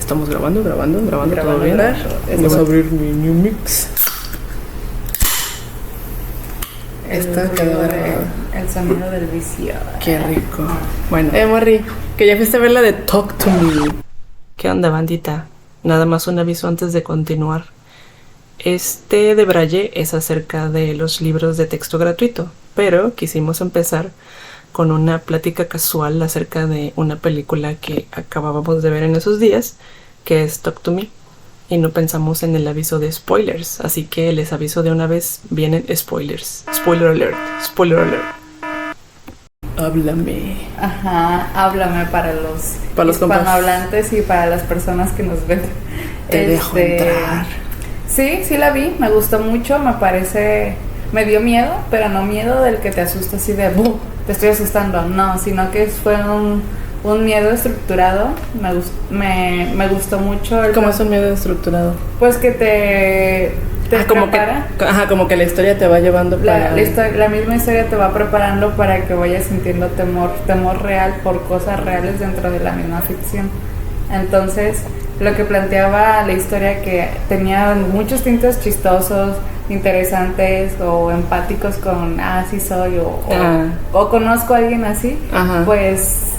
Estamos grabando, todo bien. Vamos a abrir mi New Mix. Esta quedó grabada. El sonido del vicio. Qué rico. Bueno, Morri, que ya fuiste a ver la de Talk to Me. ¿Qué onda, bandita? Nada más un aviso antes de continuar. Este de Braille es acerca de los libros de texto gratuito, pero quisimos empezar con una plática casual acerca de una película que acabábamos de ver en esos días, que es Talk to Me, y no pensamos en el aviso de spoilers, así que les aviso de una vez, vienen spoilers. Spoiler alert, spoiler alert. Háblame. Ajá, háblame para los hispanohablantes y para las personas que nos ven. Te dejo entrar. Sí la vi, me gustó mucho, me dio miedo, pero no miedo del que te asusta así de ¡bum! Te estoy asustando, no, sino que fue un miedo estructurado. Me gustó mucho. ¿Cómo es un miedo estructurado? Pues que te prepara. Como que la historia te va llevando para... La misma historia te va preparando para que vayas sintiendo temor real por cosas reales dentro de la misma ficción. Entonces, lo que planteaba la historia, que tenía muchos tintes chistosos, interesantes o empáticos con sí soy o conozco a alguien así. Ajá. Pues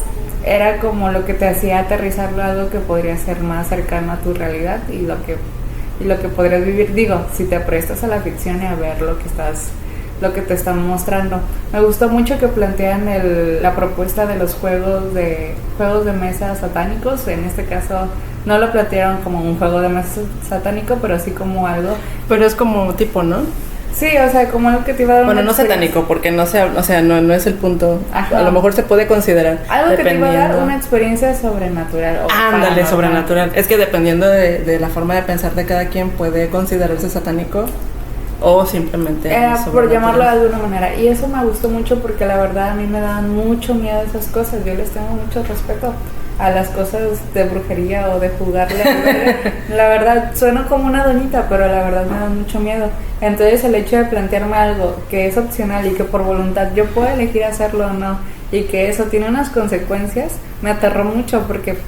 era como lo que te hacía aterrizarlo a algo que podría ser más cercano a tu realidad y lo que podrías vivir, digo, si te prestas a la ficción y a ver lo que te están mostrando. Me gustó mucho que plantean la propuesta de los juegos de mesa satánicos. En este caso no lo plantearon como un juego de mesa satánico, pero sí como algo. Pero es como tipo, ¿no? Sí, o sea, como algo que te iba a dar. Bueno, no satánico, porque no es el punto. Ajá. A lo mejor se puede considerar. Algo que te iba a dar una experiencia sobrenatural. Ándale, sobrenatural. Es que dependiendo de la forma de pensar de cada quien, puede considerarse satánico o simplemente por llamarlo de alguna manera. Y eso me gustó mucho porque la verdad a mí me dan mucho miedo esas cosas. Yo les tengo mucho respeto a las cosas de brujería o de jugarle. La verdad, sueno como una doñita, pero la verdad me da mucho miedo. Entonces el hecho de plantearme algo que es opcional y que por voluntad yo puedo elegir hacerlo o no, y que eso tiene unas consecuencias, me aterró mucho porque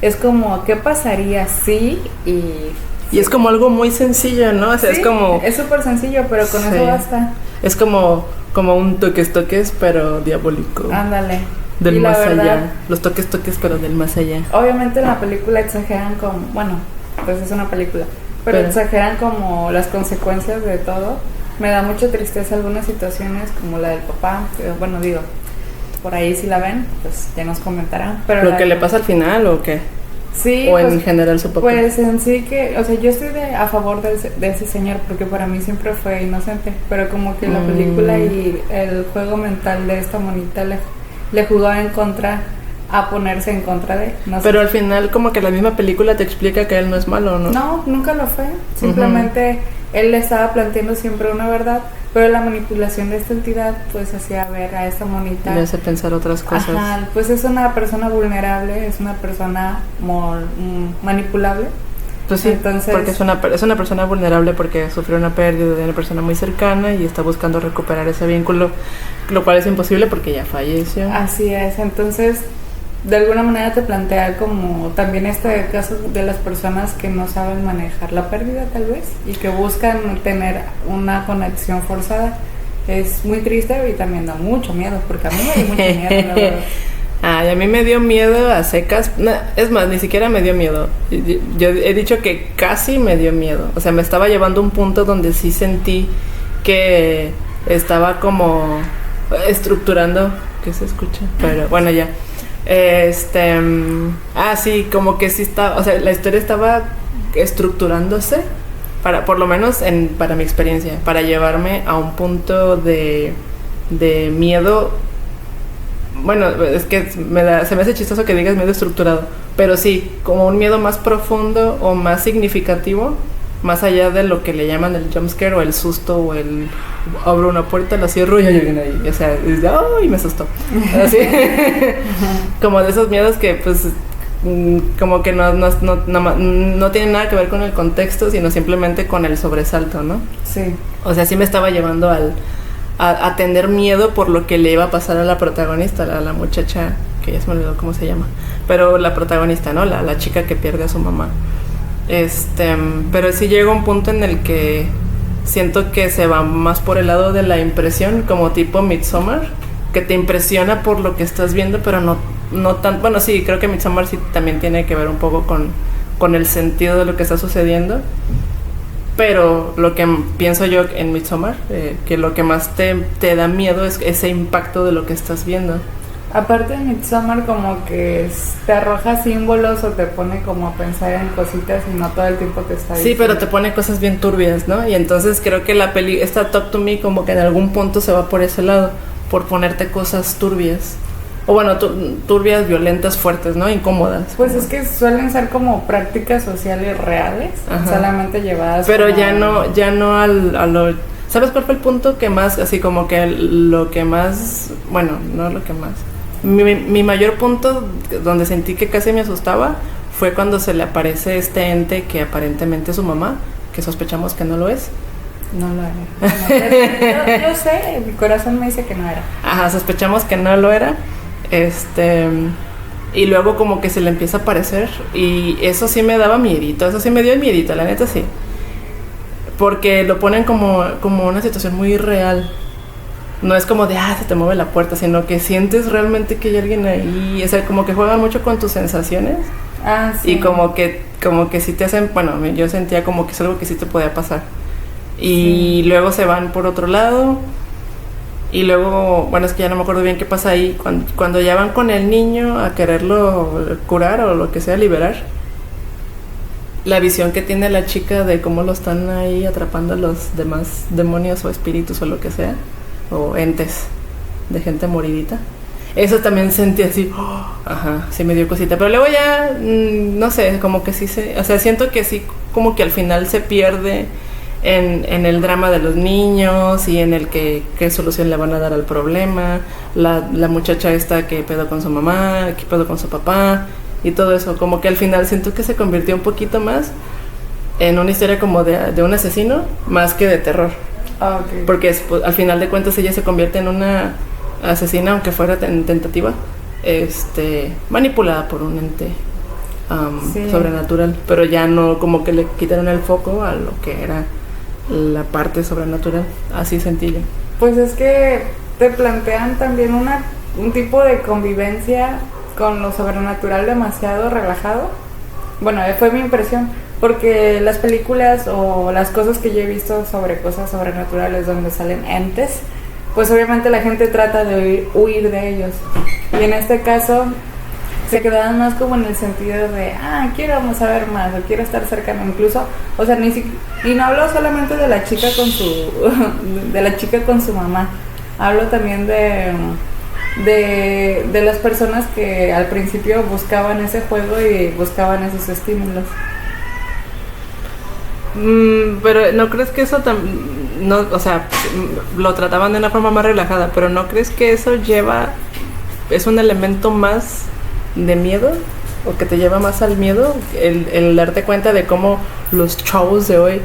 es como, ¿qué pasaría si? Y es como algo muy sencillo, ¿no? O sea, sí, es súper sencillo, pero con eso basta. Es como un toques, pero diabólico. Ándale. Del más allá. Los toques, pero del más allá. Obviamente en la película exageran pues es una película, pero exageran como las consecuencias de todo. Me da mucha tristeza algunas situaciones, como la del papá, por ahí si la ven, pues ya nos comentarán. Pero ¿lo que le pasa al final o qué? Sí, o en general su papá. Pues en sí que, o sea, yo estoy a favor de ese señor porque para mí siempre fue inocente, pero como que la película y el juego mental de esta monita le jugó en contra a ponerse en contra de. Pero al final como que la misma película te explica que él no es malo, ¿no? No, nunca lo fue. Simplemente él le estaba planteando siempre una verdad, pero la manipulación de esta entidad pues hacía ver a esta monita. Le hace pensar otras cosas. Ajá, pues es una persona vulnerable, es una persona manipulable. Pues sí, entonces, porque es una persona vulnerable porque sufrió una pérdida de una persona muy cercana y está buscando recuperar ese vínculo, lo cual es imposible porque ya falleció. Así es, entonces de alguna manera te plantea como también este caso de las personas que no saben manejar la pérdida tal vez y que buscan tener una conexión forzada. Es muy triste y también da mucho miedo porque a mí me dio mucho miedo, la verdad. A mí me dio miedo a secas. No, es más, ni siquiera me dio miedo. Yo he dicho que casi me dio miedo. O sea, me estaba llevando a un punto donde sí sentí que estaba como estructurando. ¿Qué se escucha? Pero bueno, ya. Sí, como que sí estaba. O sea, la historia estaba estructurándose. Por lo menos para mi experiencia. Para llevarme a un punto de miedo. Bueno, es que se me hace chistoso que digas miedo estructurado, pero sí, como un miedo más profundo o más significativo, más allá de lo que le llaman el jumpscare o el susto o el abro una puerta, la cierro y hay alguien ahí, o sea, ¡ay! Me asustó. Así, como de esos miedos que pues como que no tienen nada que ver con el contexto, sino simplemente con el sobresalto, ¿no? Sí. O sea, sí me estaba llevando a tener miedo por lo que le iba a pasar a la protagonista, a la muchacha que ya se me olvidó cómo se llama, pero la protagonista, ¿no? La chica que pierde a su mamá. Pero sí llega un punto en el que siento que se va más por el lado de la impresión, como tipo Midsommar, que te impresiona por lo que estás viendo, pero no tan... Bueno, sí, creo que Midsommar sí también tiene que ver un poco con el sentido de lo que está sucediendo, pero lo que pienso yo en Midsommar, que lo que más te da miedo es ese impacto de lo que estás viendo. Aparte de Midsommar, como que te arroja símbolos o te pone como a pensar en cositas y no todo el tiempo te está diciendo. Sí, pero te pone cosas bien turbias, ¿no? Y entonces creo que esta Talk to Me como que en algún punto se va por ese lado, por ponerte cosas turbias. O bueno, turbias, violentas, fuertes, ¿no? Incómodas. Pues es que suelen ser como prácticas sociales reales, ajá, solamente llevadas. Pero ya no a lo... ¿Sabes cuál fue el punto que más, así como que lo que más... Bueno, no lo que más... Mi mayor punto donde sentí que casi me asustaba fue cuando se le aparece este ente que aparentemente es su mamá, que sospechamos que no lo es. No lo era. Yo sé, mi corazón me dice que no era. Ajá, sospechamos que no lo era. Y luego como que se le empieza a aparecer y eso sí me daba miedito, eso sí me dio miedito, la neta sí. Porque lo ponen como una situación muy irreal. No es como de, se te mueve la puerta, sino que sientes realmente que hay alguien ahí. O sea, como que juegan mucho con tus sensaciones. Sí. Y como que sí te hacen, bueno, yo sentía como que es algo que sí te podía pasar. Y luego se van por otro lado. Y luego, bueno, es que ya no me acuerdo bien qué pasa ahí. Cuando ya van con el niño a quererlo curar o lo que sea, liberar. La visión que tiene la chica de cómo lo están ahí atrapando a los demás demonios o espíritus o lo que sea. O entes de gente moridita. Eso también sentí así, ajá, sí me dio cosita. Pero luego ya, no sé, como que sí o sea, siento que sí, como que al final se pierde en el drama de los niños y en el qué solución le van a dar al problema. La muchacha esta que pedo con su mamá, que pedo con su papá y todo eso. Como que al final siento que se convirtió un poquito más en una historia como de un asesino más que de terror. Okay. Porque al final de cuentas ella se convierte en una asesina, aunque fuera en tentativa, manipulada por un ente sobrenatural, pero ya no, como que le quitaron el foco a lo que era la parte sobrenatural, así sentí yo. Pues es que te plantean también un tipo de convivencia con lo sobrenatural demasiado relajado. Bueno, fue mi impresión. Porque las películas o las cosas que yo he visto sobre cosas sobrenaturales donde salen entes, pues obviamente la gente trata de huir de ellos. Y en este caso se quedaban más como en el sentido de, quiero saber más, o quiero estar cercano, incluso, o sea, y no hablo solamente de la chica con su mamá, hablo también de las personas que al principio buscaban ese juego y buscaban esos estímulos. Pero ¿no crees que eso no, o sea, lo trataban de una forma más relajada, pero no crees que eso es un elemento más de miedo o que te lleva más al miedo, el darte cuenta de cómo los chavos de hoy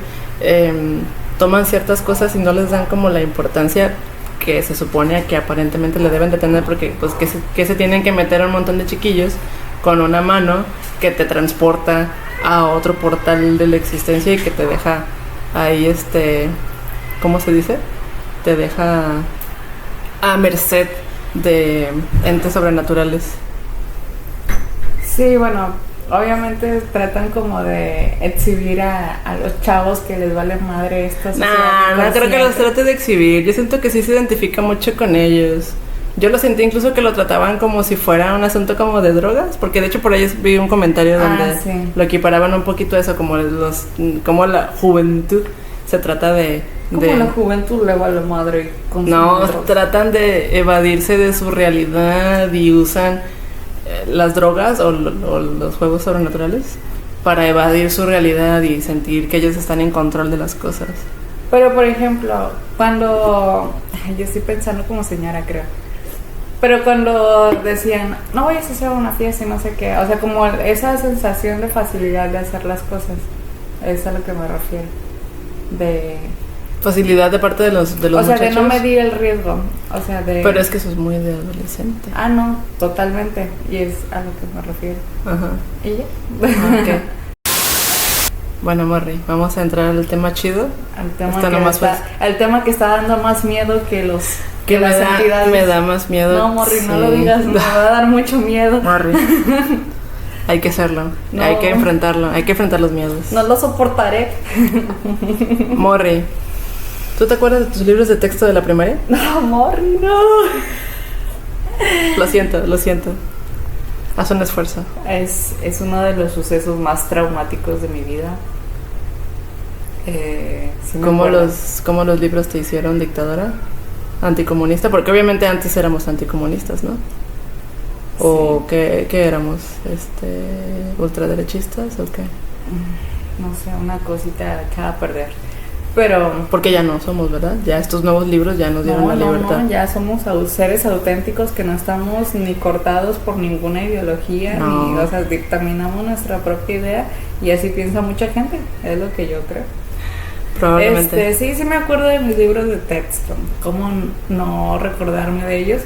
toman ciertas cosas y no les dan como la importancia que se supone que aparentemente le deben de tener, porque pues que se tienen que meter a un montón de chiquillos con una mano que te transporta a otro portal de la existencia y que te deja ahí ¿cómo se dice? Te deja a merced de entes sobrenaturales. Sí, bueno, obviamente tratan como de exhibir a los chavos que les vale madre estas. No creo que los trate de exhibir. Yo siento que sí se identifica mucho con ellos. Yo lo sentí incluso que lo trataban como si fuera un asunto como de drogas, porque de hecho por ahí vi un comentario donde lo equiparaban un poquito a eso, como la juventud se trata de... La juventud le vale madre. Tratan de evadirse de su realidad y usan las drogas o los juegos sobrenaturales para evadir su realidad y sentir que ellos están en control de las cosas. Pero por ejemplo, cuando... yo estoy pensando como señora, creo. Pero cuando decían, no vayas a hacer una fiesta y no sé qué, o sea, como esa sensación de facilidad de hacer las cosas, es a lo que me refiero. facilidad de parte de los O sea, muchachos. de no medir el riesgo. O sea, de... Pero es que eso es muy de adolescente. Ah, no, totalmente. Y es a lo que me refiero. Ajá. ¿Y ya? Ok. Bueno, Morri, vamos a entrar al tema chido. El tema que está dando más miedo que Que las entidades. me da más miedo. No, Morri, no Sí. lo digas, me va a dar mucho miedo. Morri. Hay que hacerlo. No. Hay que enfrentarlo. Hay que enfrentar los miedos. No lo soportaré. Morri, ¿tú te acuerdas de tus libros de texto de la primaria? No, Morri, no. Lo siento, lo siento. Haz un esfuerzo. Es uno de los sucesos más traumáticos de mi vida. Sí me acuerdo. ¿Cómo los libros te hicieron dictadora? ¿Anticomunista? Porque obviamente antes éramos anticomunistas, ¿no? ¿O Sí. qué éramos? ¿Ultraderechistas o qué? No sé, una cosita echada a perder. Pero Porque ya no somos, ¿verdad? Ya estos nuevos libros ya nos dieron la libertad. no, ya somos seres auténticos que no estamos ni cortados por ninguna ideología, No. ni, o sea, dictaminamos nuestra propia idea y así piensa mucha gente, es lo que yo creo. Probablemente. Sí me acuerdo de mis libros de texto, cómo no recordarme de ellos,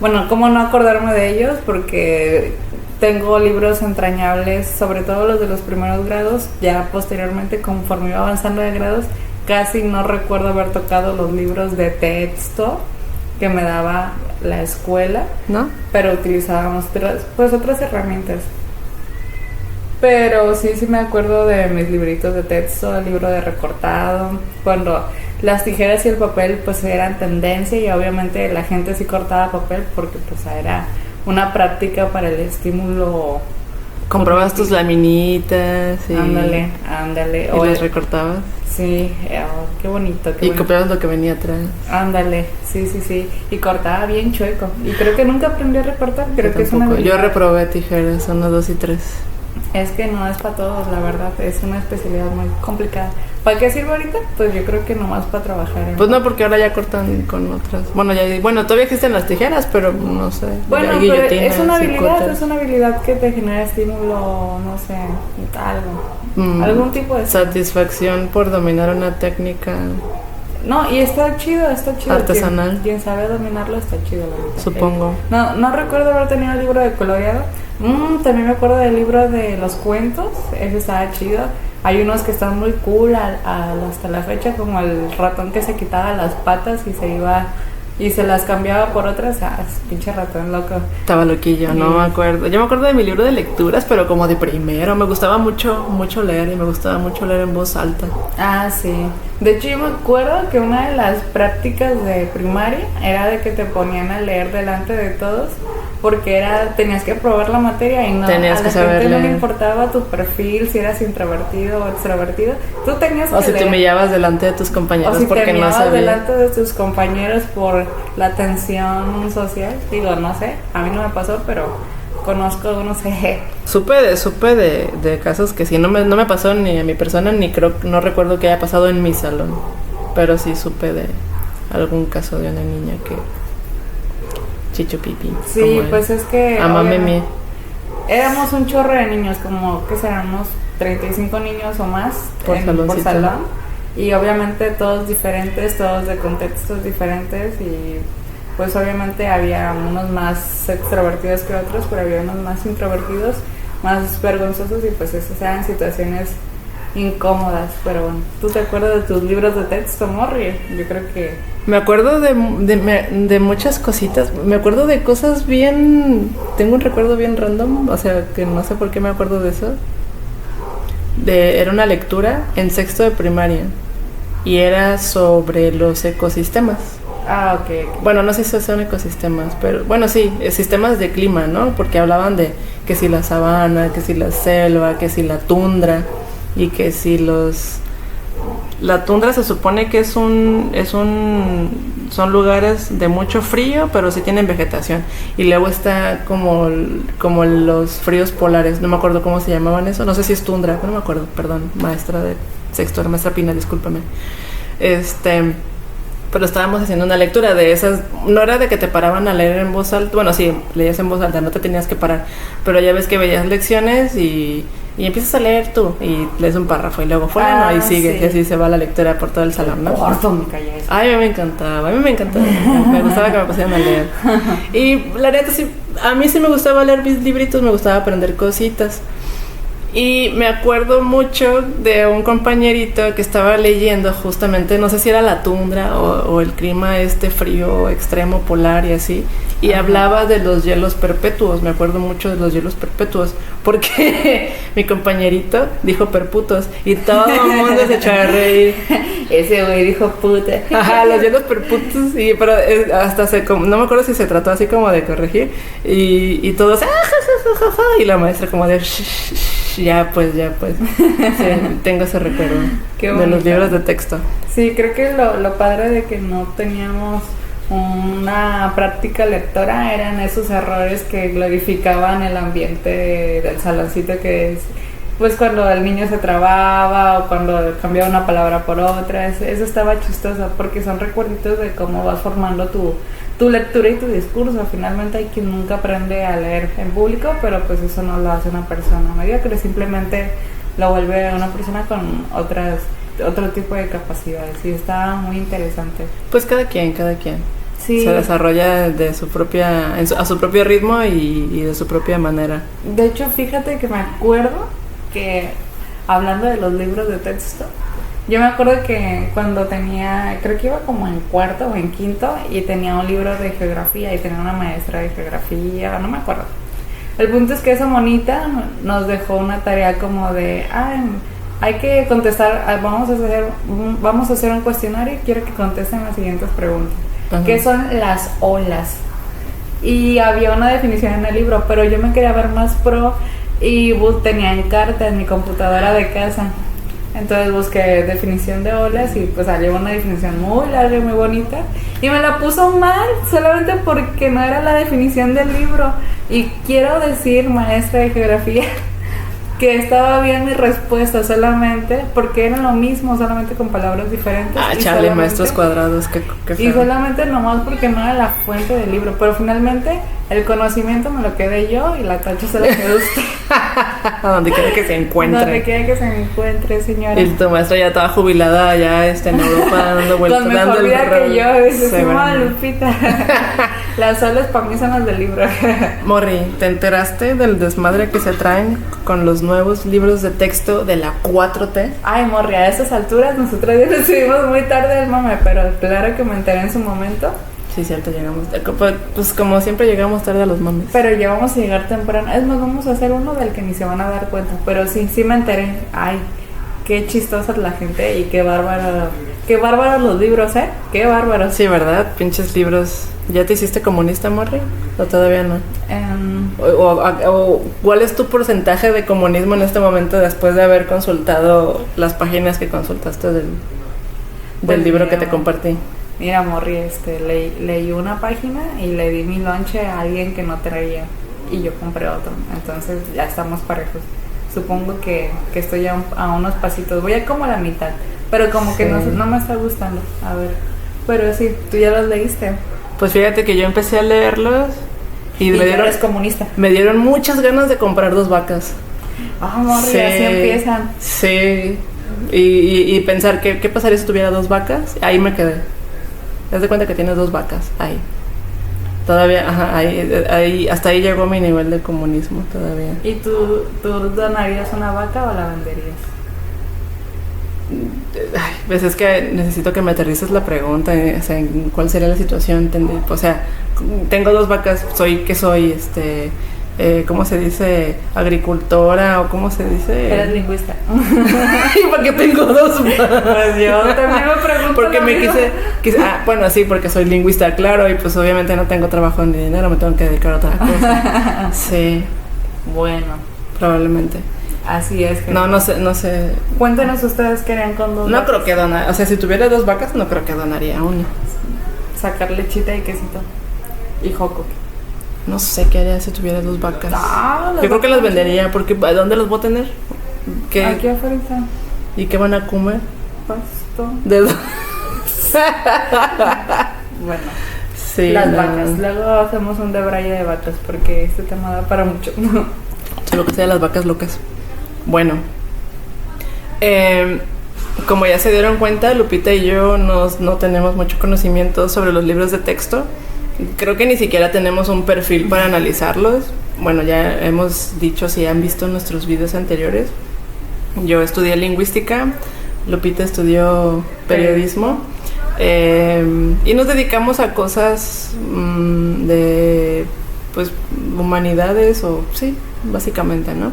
bueno, cómo no acordarme de ellos, porque tengo libros entrañables, sobre todo los de los primeros grados, ya posteriormente conforme iba avanzando de grados, casi no recuerdo haber tocado los libros de texto que me daba la escuela, ¿No? pero utilizábamos otras herramientas. Pero sí me acuerdo de mis libritos de texto, el libro de recortado, cuando las tijeras y el papel pues eran tendencia y obviamente la gente sí cortaba papel porque pues era una práctica para el estímulo. Comprabas tus laminitas y, Ándale. y las recortabas. Sí, qué bonito. Y copiabas lo que venía atrás. Ándale, sí. Y cortaba bien chueco. Y creo que nunca aprendí a recortar. Creo que es una Tampoco. Yo habilidad. reprobé tijeras 1, 2 y 3. Es que no es para todos, la verdad. Es una especialidad muy complicada. ¿Para qué sirve ahorita? Pues yo creo que nomás para trabajar. Pues no, porque ahora ya cortan con otras. Bueno, todavía existen las tijeras, pero no sé. Bueno, ya hay pero guillotinas es una y habilidad, cutters. es una habilidad que te genera estímulo, no sé, algo. Algún tipo de... Satisfacción por dominar una técnica. No, y está chido. Artesanal. Quien sabe dominarlo está chido, la verdad. Supongo. No recuerdo haber tenido el libro de coloreado. También me acuerdo del libro de los cuentos. Ese estaba chido. Hay unos que están muy cool hasta la fecha, como el ratón que se quitaba las patas y se iba y se las cambiaba por otras. Pinche ratón loco. Estaba loquillo, no me acuerdo. Yo me acuerdo de mi libro de lecturas, pero como de primero. Me gustaba mucho leer y me gustaba mucho leer en voz alta. Sí. De hecho, yo me acuerdo que una de las prácticas de primaria era de que te ponían a leer delante de todos, porque tenías que probar la materia y Tenías a que la saber gente no le leer. importaba tu perfil, si eras introvertido o extrovertido. Tú tenías O que si te leer. humillabas delante de tus O compañeros si te porque no mirabas sabías. delante de tus compañeros por la atención social. Digo, no sé, a mí no me pasó, pero conozco unos jeje. Supe de casos que sí, no me pasó ni a mi persona, no recuerdo que haya pasado en mi salón. Pero sí supe de algún caso de una niña que chicho pipi. Sí, pues es que Amame obviamente, mía. éramos un chorro de niños, como que éramos 35 niños o más Por saloncito. salón. Y obviamente todos diferentes, todos de contextos diferentes y pues obviamente había unos más extrovertidos que otros, pero había unos más introvertidos, más vergonzosos y pues esas eran situaciones incómodas. Pero bueno, ¿tú te acuerdas de tus libros de texto, Morri? Yo creo que... Me acuerdo de muchas cositas. Me acuerdo de cosas bien... Tengo un recuerdo bien random, o sea, que no sé por qué me acuerdo de eso. Era una lectura en sexto de primaria y era sobre los ecosistemas. Ok. Bueno, no sé si son ecosistemas, pero bueno, sí, sistemas de clima, ¿no? Porque hablaban de que si la sabana, que si la selva, que si la tundra y que si la tundra se supone que son lugares de mucho frío, pero sí tienen vegetación. Y luego está como los fríos polares, no me acuerdo cómo se llamaban eso, no sé si es tundra, no me acuerdo, perdón, maestra de sexto, maestra Pina, discúlpame. Pero estábamos haciendo una lectura de esas, no era de que te paraban a leer en voz alta, bueno, sí, leías en voz alta, no te tenías que parar, pero ya ves que veías lecciones y y empiezas a leer tú y lees un párrafo y luego fulano y sigue, sí. y así se va la lectura por todo el salón, ¿no? Corto, me calla eso. Ay, a mí me encantaba, me gustaba que me pusieran a leer. Y la neta, sí, a mí sí me gustaba leer mis libritos, me gustaba aprender cositas. Y me acuerdo mucho de un compañerito que estaba leyendo justamente, no sé si era la tundra o el clima frío extremo polar y así, y hablaba de los hielos perpetuos. Me acuerdo mucho de los hielos perpetuos porque mi compañerito dijo perputos y todo el mundo se echó a reír. Ese güey dijo puta. Ajá, los hielos perpetuos, pero hasta no me acuerdo si se trató así como de corregir y todos y la maestra como de ya pues sí, tengo ese recuerdo de los libros de texto. Sí, creo que lo padre de que no teníamos una práctica lectora eran esos errores que glorificaban el ambiente del saloncito, que es pues cuando el niño se trababa o cuando cambiaba una palabra por otra. Eso estaba chistoso porque son recuerditos de cómo vas formando tu lectura y tu discurso. Finalmente hay quien nunca aprende a leer en público, pero pues eso no lo hace una persona mediocre, simplemente lo vuelve una persona con otro tipo de capacidades, y está muy interesante. Pues cada quien sí. Se desarrolla de su propia a su propio ritmo y de su propia manera. De hecho, fíjate que me acuerdo que, hablando de los libros de texto, yo me acuerdo que cuando creo que iba como en cuarto o en quinto, y tenía un libro de geografía y tenía una maestra de geografía, no me acuerdo. El punto es que esa monita nos dejó una tarea como de, hay que contestar, vamos a hacer un cuestionario y quiero que contesten las siguientes preguntas. Ajá. ¿Qué son las olas? Y había una definición en el libro, pero yo me quería ver más pro y tenía Encarta en mi computadora de casa. Entonces busqué definición de olas y pues salió una definición muy larga y muy bonita, y me la puso mal solamente porque no era la definición del libro. Y quiero decir, maestra de geografía, que estaba bien mi respuesta, solamente porque era lo mismo, solamente con palabras diferentes. Chale, maestros cuadrados, qué feo. Y solamente nomás porque no era la fuente del libro, pero finalmente el conocimiento me lo quedé yo y la tacha se la quedó usted. Donde quiera que se encuentre. Donde quiera que se encuentre, señora. Y tu maestra ya estaba jubilada, ya en Europa dando vueltas. Con mejor vida que yo, dice Simona Lupita. Las olas para mí son las del libro. Morri, ¿te enteraste del desmadre que se traen con los nuevos libros de texto de la 4T? Ay, Morri, a esas alturas nosotros ya nos subimos muy tarde del mame, pero claro que me enteré en su momento. Sí, cierto, llegamos. Pues como siempre llegamos tarde a los mames. Pero ya vamos a llegar temprano. Es más, vamos a hacer uno del que ni se van a dar cuenta. Pero sí me enteré. Ay, qué chistosa la gente y qué bárbaros los libros, ¿eh? Qué bárbaros. Sí, ¿verdad? Pinches libros. ¿Ya te hiciste comunista, Morri? ¿O todavía no? O ¿cuál es tu porcentaje de comunismo en este momento después de haber consultado las páginas que consultaste del libro que te compartí? Mira, Morri, leí una página y le di mi lonche a alguien que no traía y yo compré otro. Entonces ya estamos parejos. Supongo que estoy a unos pasitos. Voy a como a la mitad, pero como que no me está gustando. A ver, pero sí, tú ya los leíste. Pues fíjate que yo empecé a leerlos y eres comunista. Me dieron muchas ganas de comprar 2 vacas. Morri, sí, así empiezan. Sí, y pensar ¿qué pasaría si tuviera 2 vacas? Ahí me quedé. Te das cuenta que tienes 2 vacas ahí. Todavía, ahí, hasta ahí llegó mi nivel de comunismo todavía. ¿Y tú donarías una vaca o la venderías? Ay, pues es que necesito que me aterrices la pregunta, o sea, en cuál sería la situación. O sea, tengo 2 vacas, soy ¿cómo se dice? Agricultora, o ¿cómo se dice? Eres lingüista. ¿Y por qué tengo 2 vacas? Pues yo también me pregunto. Porque me quise bueno, sí, porque soy lingüista, claro, y pues obviamente no tengo trabajo ni dinero, me tengo que dedicar a otra cosa. Sí. Bueno, probablemente. Así es. No sé. Cuéntenos ustedes qué harían con 2 vacas. No creo que donar, o sea, si tuviera 2 vacas, no creo que donaría una. Sacar lechita y quesito. Y joco. No sé qué haría si tuviera 2 vacas. Yo creo que las vendería, porque ¿a dónde las voy a tener? Aquí afuera. ¿Y qué van a comer? Pasto. ¿De dónde? Bueno, sí, las vacas. Luego hacemos un debraye de vacas, porque este tema da para mucho. Lo que sea, las vacas locas. Bueno, como ya se dieron cuenta, Lupita y yo no tenemos mucho conocimiento sobre los libros de texto. Creo que ni siquiera tenemos un perfil para analizarlos. Bueno, ya hemos dicho, si han visto nuestros videos anteriores, yo estudié lingüística, Lupita estudió periodismo, y nos dedicamos a cosas de, pues, humanidades, o sí, básicamente, ¿no?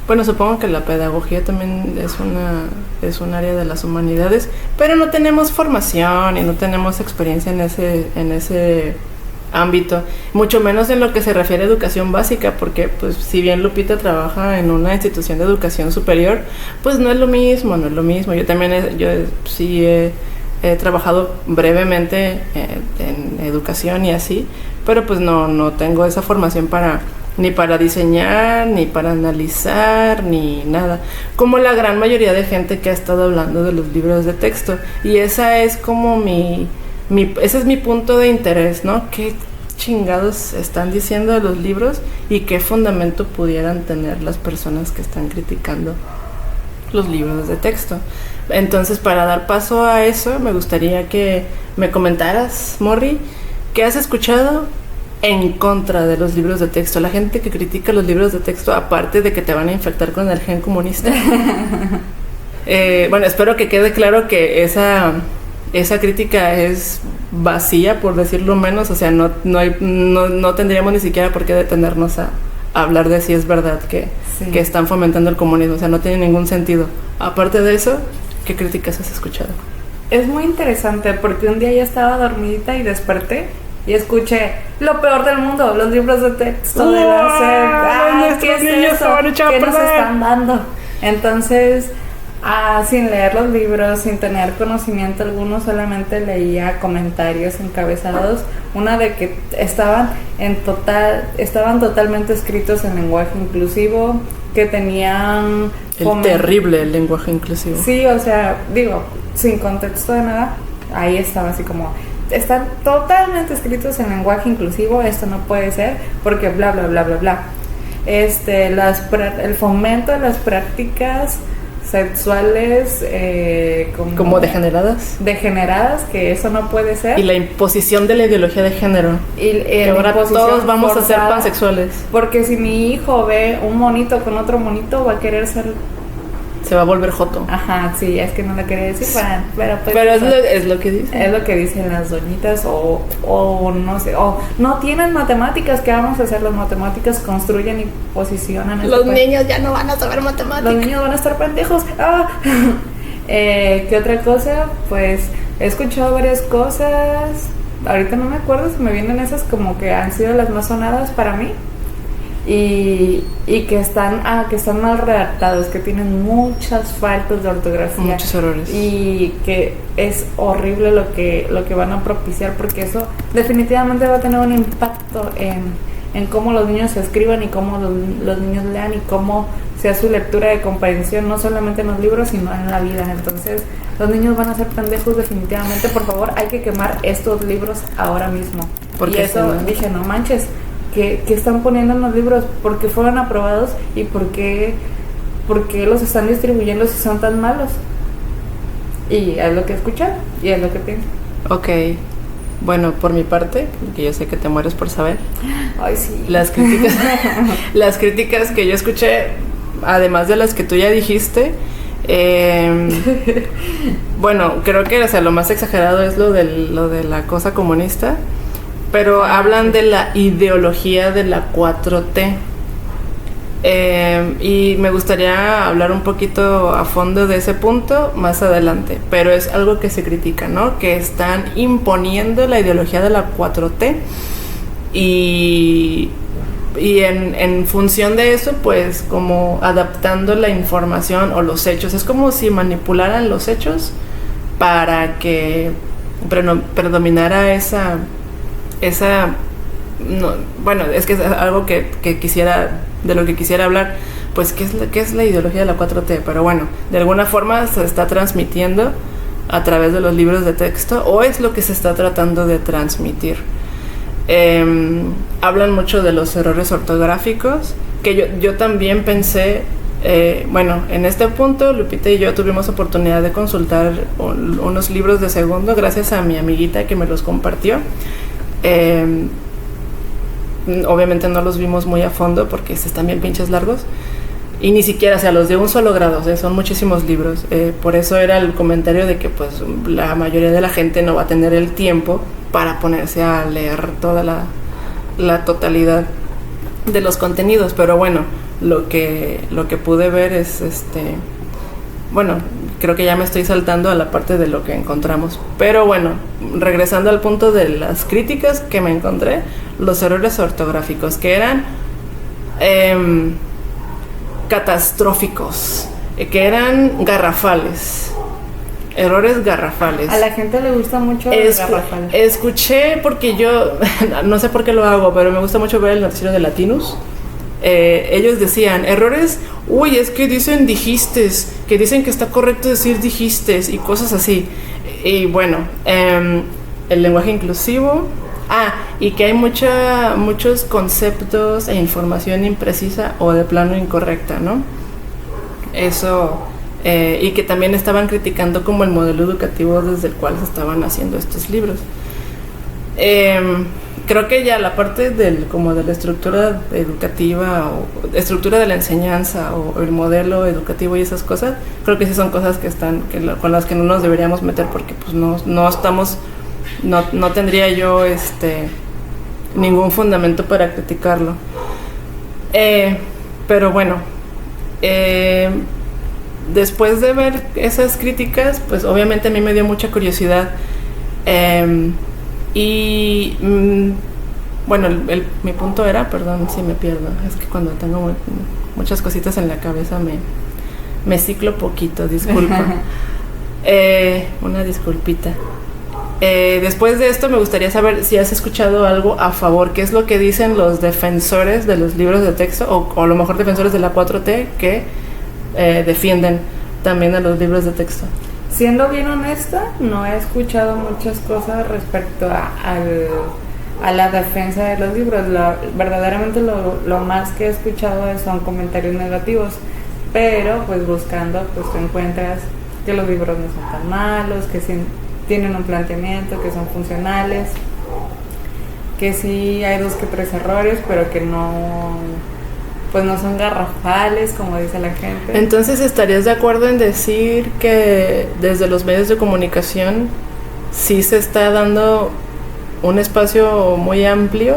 Bueno, supongo que la pedagogía también es un área de las humanidades, pero no tenemos formación y no tenemos experiencia en ese ámbito, mucho menos en lo que se refiere a educación básica, porque pues si bien Lupita trabaja en una institución de educación superior, pues no es lo mismo. Yo también he trabajado brevemente en educación y así, pero pues no tengo esa formación ni para diseñar, ni para analizar, ni nada, como la gran mayoría de gente que ha estado hablando de los libros de texto. Y esa es como ese es mi punto de interés, ¿no? ¿Qué chingados están diciendo de los libros y qué fundamento pudieran tener las personas que están criticando los libros de texto? Entonces, para dar paso a eso, me gustaría que me comentaras, Morri, ¿qué has escuchado en contra de los libros de texto? La gente que critica los libros de texto, aparte de que te van a infectar con el gen comunista. Bueno, espero que quede claro que esa crítica es vacía, por decirlo menos. O sea, no tendríamos ni siquiera por qué detenernos a hablar de si es verdad que están fomentando el comunismo. O sea, no tiene ningún sentido. Aparte de eso, ¿qué críticas has escuchado? Es muy interesante porque un día ya estaba dormidita y desperté y escuché lo peor del mundo, los libros de texto de la SEP. ¿Qué es eso? ¿Qué nos están dando? Entonces, sin leer los libros, sin tener conocimiento alguno, solamente leía comentarios encabezados. Una de que estaban totalmente escritos en lenguaje inclusivo, que tenían terrible el lenguaje inclusivo. Sí, o sea, digo, sin contexto de nada, ahí estaba así como: están totalmente escritos en lenguaje inclusivo, esto no puede ser, porque bla bla bla bla bla. El fomento de las prácticas sexuales como degeneradas, que eso no puede ser. Y la imposición de la ideología de género, que ahora todos vamos a ser pansexuales, porque si mi hijo ve un monito con otro monito, va a querer se va a volver joto. Ajá, sí, es que no lo quería decir, pero es lo que dicen. Es lo que dicen las doñitas, o no sé, o no tienen matemáticas. ¿Qué vamos a hacer? Las matemáticas construyen y posicionan. Los niños ya no van a saber matemáticas. Los niños van a estar pendejos. ¿Qué otra cosa? Pues he escuchado varias cosas. Ahorita no me acuerdo si me vienen esas como que han sido las más sonadas para mí. Y que están mal redactados, que tienen muchas faltas de ortografía, muchos errores, y que es horrible lo que van a propiciar, porque eso definitivamente va a tener un impacto en cómo los niños se escriban y cómo los niños lean y cómo sea su lectura de comprensión, no solamente en los libros sino en la vida. Entonces los niños van a ser pendejos definitivamente. Por favor, hay que quemar estos libros ahora mismo. Porque eso dije, no manches, que están poniendo en los libros, porque fueron aprobados y por qué los están distribuyendo si son tan malos. Y es lo que escuché y es lo que pienso. Ok, bueno, por mi parte, que yo sé que te mueres por saber. Ay, sí. Las críticas que yo escuché, además de las que tú ya dijiste, bueno, creo que, o sea, lo más exagerado es lo de la cosa comunista. Pero hablan de la ideología de la 4T. Y me gustaría hablar un poquito a fondo de ese punto más adelante. Pero es algo que se critica, ¿no? Que están imponiendo la ideología de la 4T. Y en función de eso, pues como adaptando la información o los hechos. Es como si manipularan los hechos para que predominara esa no, bueno, es que es algo de lo que quisiera hablar, pues qué es la ideología de la 4T, pero bueno, de alguna forma se está transmitiendo a través de los libros de texto, o es lo que se está tratando de transmitir. Hablan mucho de los errores ortográficos, que yo también pensé, bueno, en este punto Lupita y yo tuvimos oportunidad de consultar unos libros de segundo gracias a mi amiguita que me los compartió. Obviamente no los vimos muy a fondo porque están bien pinches largos. Y ni siquiera, o sea, los de un solo grado, o sea, son muchísimos libros. Por eso era el comentario de que pues la mayoría de la gente no va a tener el tiempo para ponerse a leer toda la totalidad de los contenidos. Pero bueno, lo que pude ver es bueno, creo que ya me estoy saltando a la parte de lo que encontramos. Pero bueno, regresando al punto de las críticas que me encontré, los errores ortográficos que eran catastróficos, que eran garrafales, errores garrafales. A la gente le gusta mucho los garrafales. Escuché, porque yo no sé por qué lo hago, pero me gusta mucho ver el noticiero de Latinos. Ellos decían errores, uy, es que dicen dijistes, que dicen que está correcto decir dijistes y cosas así. Y bueno, el lenguaje inclusivo, y que hay muchos conceptos e información imprecisa o de plano incorrecta, ¿no? Eso, y que también estaban criticando como el modelo educativo desde el cual se estaban haciendo estos libros. Creo que ya la parte como de la estructura educativa o estructura de la enseñanza o el modelo educativo y esas cosas, creo que sí son cosas con las que no nos deberíamos meter porque pues no estamos, no tendría yo ningún fundamento para criticarlo. Pero bueno, después de ver esas críticas, pues obviamente a mí me dio mucha curiosidad. Bueno, mi punto era, perdón si me pierdo, es que cuando tengo muchas cositas en la cabeza me ciclo poquito, disculpa. Una disculpita. Después de esto me gustaría saber si has escuchado algo a favor, qué es lo que dicen los defensores de los libros de texto o a lo mejor defensores de la 4T que defienden también a los libros de texto. Siendo bien honesta, no he escuchado muchas cosas respecto a la defensa de los libros. Verdaderamente lo más que he escuchado son comentarios negativos, pero pues buscando pues tú encuentras que los libros no son tan malos, que sí tienen un planteamiento, que son funcionales, que sí hay 2 que 3 errores, pero que no son garrafales, como dice la gente. Entonces, ¿estarías de acuerdo en decir que desde los medios de comunicación sí se está dando un espacio muy amplio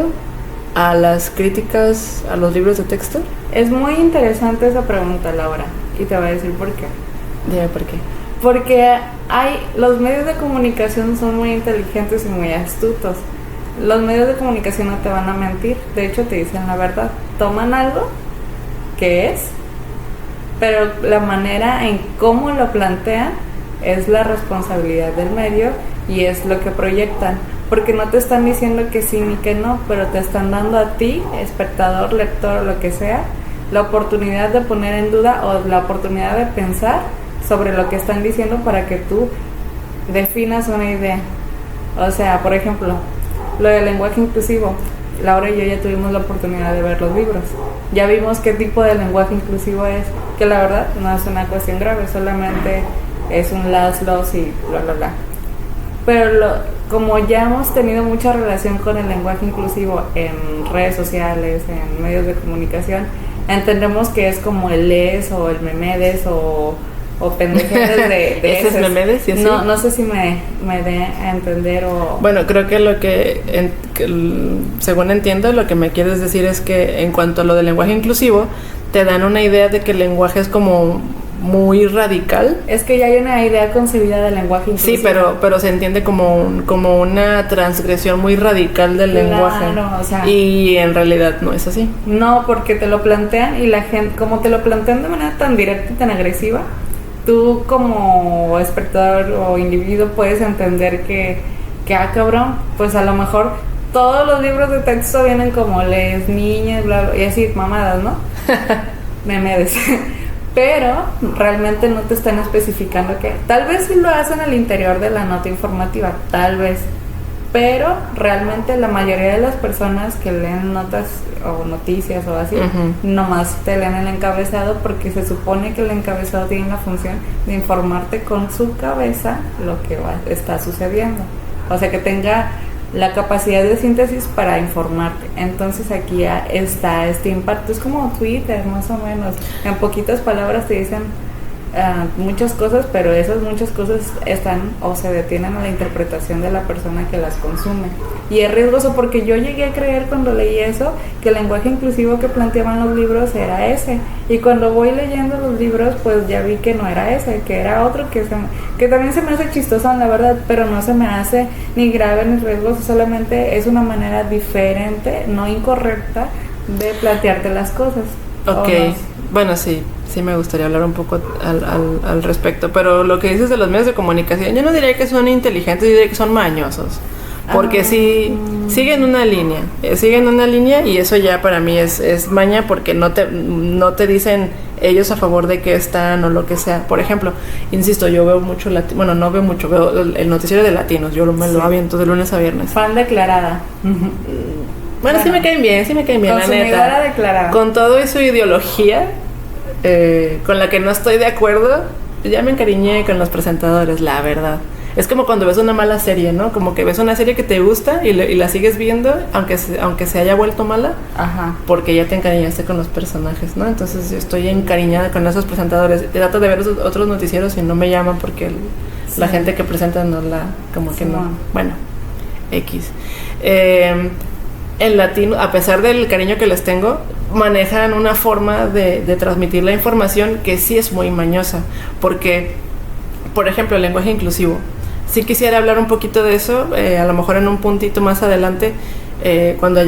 a las críticas a los libros de texto? Es muy interesante esa pregunta, Laura, y te voy a decir por qué. Dime por qué. Porque los medios de comunicación son muy inteligentes y muy astutos. Los medios de comunicación no te van a mentir, de hecho te dicen la verdad. Toman algo que es, pero la manera en cómo lo plantean es la responsabilidad del medio y es lo que proyectan, porque no te están diciendo que sí ni que no, pero te están dando a ti, espectador, lector o lo que sea, la oportunidad de poner en duda o la oportunidad de pensar sobre lo que están diciendo para que tú definas una idea. O sea, por ejemplo, lo del lenguaje inclusivo, Laura y yo ya tuvimos la oportunidad de ver los libros. Ya vimos qué tipo de lenguaje inclusivo es, que la verdad no es una cuestión grave, solamente es un los y bla bla bla. Pero como ya hemos tenido mucha relación con el lenguaje inclusivo en redes sociales, en medios de comunicación, entendemos que es como el les o el memedes o pendejedes de ¿Ese es memedes y así? No sé si me dé a entender o... Bueno, creo que según entiendo, lo que me quieres decir es que en cuanto a lo del lenguaje inclusivo, te dan una idea de que el lenguaje es como muy radical. Es que ya hay una idea concebida del lenguaje inclusivo. Sí, pero se entiende como una transgresión muy radical del lenguaje. O sea, y en realidad no es así. No, porque te lo plantean y la gente, como te lo plantean de manera tan directa y tan agresiva, tú como espectador o individuo puedes entender que cabrón, pues a lo mejor todos los libros de texto vienen como les niñas, bla, bla, y así mamadas, ¿no? Memedes. Pero realmente no te están especificando que tal vez sí lo hacen al interior de la nota informativa, tal vez, pero realmente la mayoría de las personas que leen notas o noticias o así, nomás te leen el encabezado, porque se supone que el encabezado tiene la función de informarte con su cabeza lo que está sucediendo, o sea, que tenga la capacidad de síntesis para informarte. Entonces aquí ya está este impacto, es como Twitter más o menos, en poquitas palabras te dicen muchas cosas, pero esas muchas cosas están o se detienen a la interpretación de la persona que las consume, y es riesgoso, porque yo llegué a creer cuando leí eso que el lenguaje inclusivo que planteaban los libros era ese, y cuando voy leyendo los libros pues ya vi que no era ese, que era otro, que también se me hace chistoso la verdad, pero no se me hace ni grave ni riesgoso, solamente es una manera diferente, no incorrecta, de plantearte las cosas. Ok, bueno, sí me gustaría hablar un poco al respecto, pero lo que dices de los medios de comunicación, yo no diría que son inteligentes, yo diría que son mañosos, porque sí siguen una línea, y eso ya para mí es maña, porque no te dicen ellos a favor de que están o lo que sea. Por ejemplo, insisto, yo veo mucho no veo mucho, veo el noticiero de latinos, yo me lo aviento de lunes a viernes. Fan declarada. Bueno, sí me caen bien, la neta. Declarada. Con todo y su ideología, con la que no estoy de acuerdo, ya me encariñé con los presentadores, la verdad. Es como cuando ves una mala serie, ¿no? Como que ves una serie que te gusta y la sigues viendo, aunque se haya vuelto mala, porque ya te encariñaste con los personajes, ¿no? Entonces yo estoy encariñada con esos presentadores. Trato de ver otros noticieros y no me llaman porque la gente que presenta no como que no. Bueno, X. En latino, a pesar del cariño que les tengo, manejan una forma de transmitir la información que sí es muy mañosa, porque, por ejemplo, el lenguaje inclusivo. Sí quisiera hablar un poquito de eso, a lo mejor en un puntito más adelante, cuando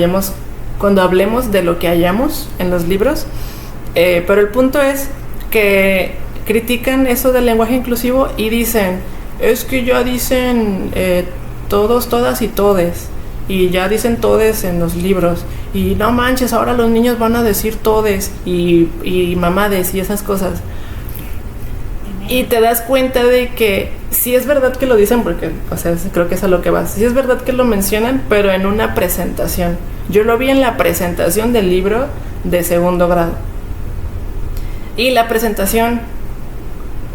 hablemos de lo que hallamos en los libros, pero el punto es que critican eso del lenguaje inclusivo y dicen, es que ya dicen todos, todas y todes, y ya dicen todes en los libros, y no manches, ahora los niños van a decir todes y mamades y esas cosas. Y te das cuenta de que sí es verdad que lo dicen, porque, o sea, creo que es a lo que vas. Sí es verdad que lo mencionan, pero en una presentación. Yo lo vi en la presentación del libro de segundo grado. Y la presentación,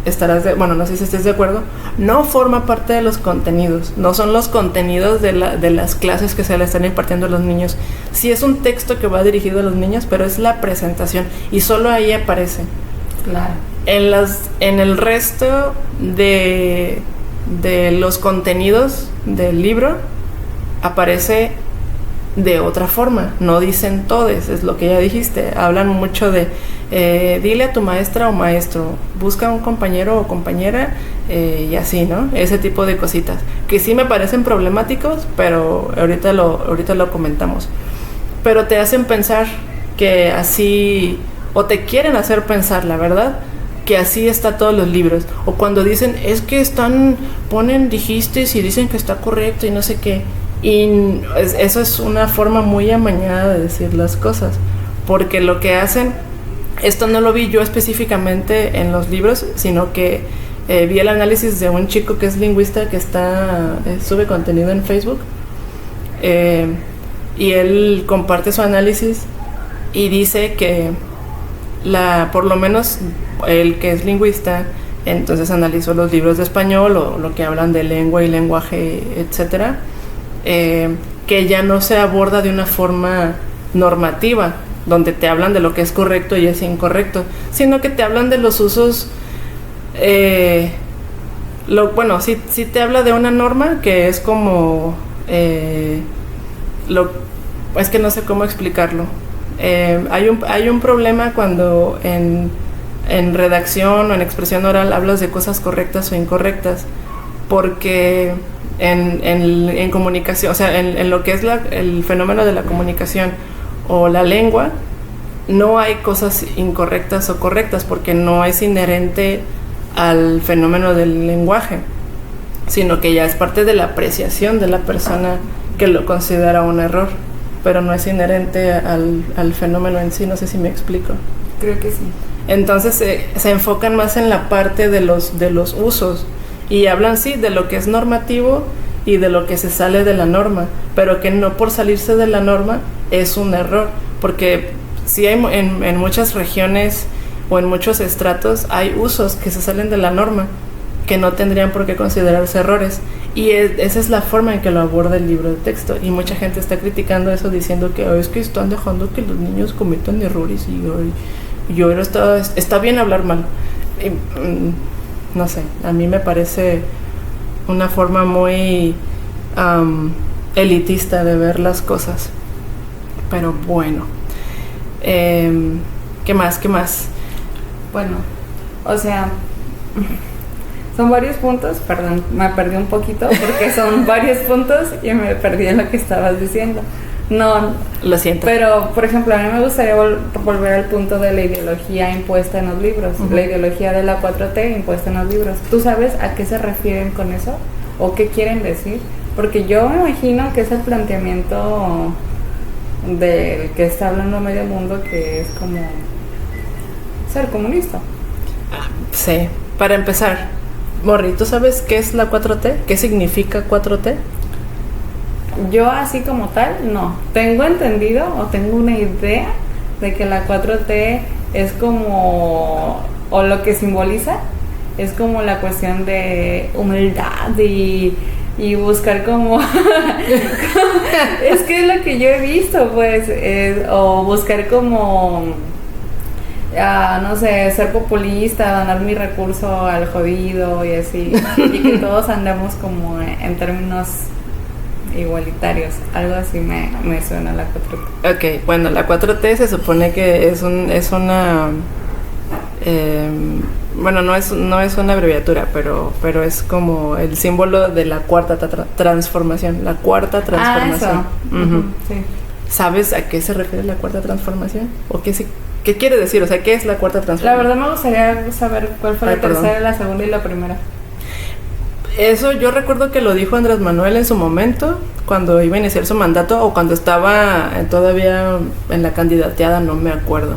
no sé si estés de acuerdo, no forma parte de los contenidos. No son los contenidos de las clases que se le están impartiendo a los niños. Sí es un texto que va dirigido a los niños, pero es la presentación. Y solo ahí aparece. Claro. En el resto de los contenidos del libro aparece de otra forma, no dicen todes, es lo que ya dijiste. Hablan mucho de dile a tu maestra o maestro, busca un compañero o compañera, y así, ¿no? Ese tipo de cositas que sí me parecen problemáticos, pero ahorita lo comentamos. Pero te hacen pensar que así, o te quieren hacer pensar, la verdad, que así está todos los libros. O cuando dicen, es que ponen dijiste y dicen que está correcto y no sé qué. Y eso es una forma muy amañada de decir las cosas. Porque lo que hacen, esto no lo vi yo específicamente en los libros, sino que vi el análisis de un chico que es lingüista que sube contenido en Facebook. Y él comparte su análisis y dice que por lo menos el que es lingüista, entonces analizó los libros de español o lo que hablan de lengua y lenguaje, etcétera, que ya no se aborda de una forma normativa, donde te hablan de lo que es correcto y es incorrecto, sino que te hablan de los usos. Sí te habla de una norma que es como es que no sé cómo explicarlo. Hay un problema cuando en redacción o en expresión oral hablas de cosas correctas o incorrectas, porque en comunicación, o sea, en lo que es el fenómeno de la comunicación o la lengua, no hay cosas incorrectas o correctas, porque no es inherente al fenómeno del lenguaje, sino que ya es parte de la apreciación de la persona que lo considera un error, pero no es inherente al fenómeno en sí. No sé si me explico. Creo que sí. Entonces se enfocan más en la parte de los usos y hablan sí de lo que es normativo y de lo que se sale de la norma, pero que no por salirse de la norma es un error, porque sí hay en muchas regiones o en muchos estratos hay usos que se salen de la norma, que no tendrían por qué considerarse errores, y esa es la forma en que lo aborda el libro de texto, y mucha gente está criticando eso diciendo que es que están dejando que los niños cometan errores, y yo está bien hablar mal. Y, no sé, a mí me parece una forma muy elitista de ver las cosas, pero bueno. ¿Qué más? Bueno, o sea, son varios puntos, perdón, me perdí un poquito porque son varios puntos y me perdí en lo que estabas diciendo. No, lo siento. Pero, por ejemplo, a mí me gustaría volver al punto de la ideología impuesta en los libros, la ideología de la 4T impuesta en los libros. ¿Tú sabes a qué se refieren con eso? ¿O qué quieren decir? Porque yo me imagino que es el planteamiento del que está hablando medio mundo, que es como ser comunista. Sí, para empezar, Morri, ¿tú sabes qué es la 4T? ¿Qué significa 4T? Yo así como tal, no. Tengo entendido o tengo una idea de que la 4T es como, o lo que simboliza, es como la cuestión de humildad y buscar como es que es lo que yo he visto, pues, o buscar como no sé, ser populista, donar mi recurso al jodido y así, y que todos andamos como en términos igualitarios, algo así me suena la 4T. Ok, bueno, la 4T se supone que es una bueno, no es una abreviatura, pero es como el símbolo de la cuarta transformación. La cuarta transformación. Eso. Sí. ¿Sabes a qué se refiere la cuarta transformación? ¿O qué quiere decir? O sea, ¿qué es la cuarta transformación? La verdad me gustaría saber cuál fue la tercera, la segunda y la primera. Eso yo recuerdo que lo dijo Andrés Manuel en su momento, cuando iba a iniciar su mandato o cuando estaba todavía en la candidateada, no me acuerdo.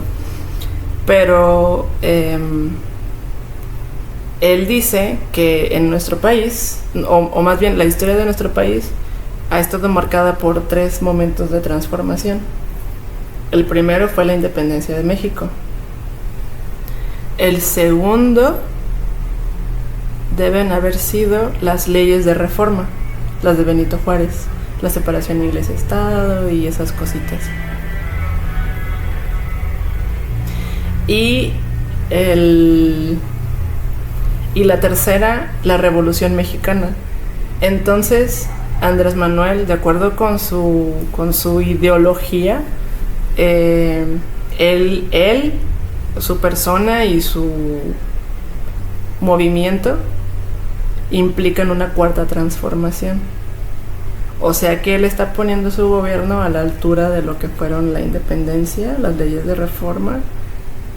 Pero él dice que en nuestro país, o más bien la historia de nuestro país, ha estado marcada por 3 momentos de transformación. El primero fue la independencia de México. El segundo deben haber sido las leyes de reforma, las de Benito Juárez, la separación Iglesia-Estado y esas cositas. Y la tercera, la Revolución Mexicana. Entonces, Andrés Manuel, de acuerdo con su ideología, él, su persona y su movimiento implican una cuarta transformación. O sea que él está poniendo su gobierno a la altura de lo que fueron la independencia, las leyes de reforma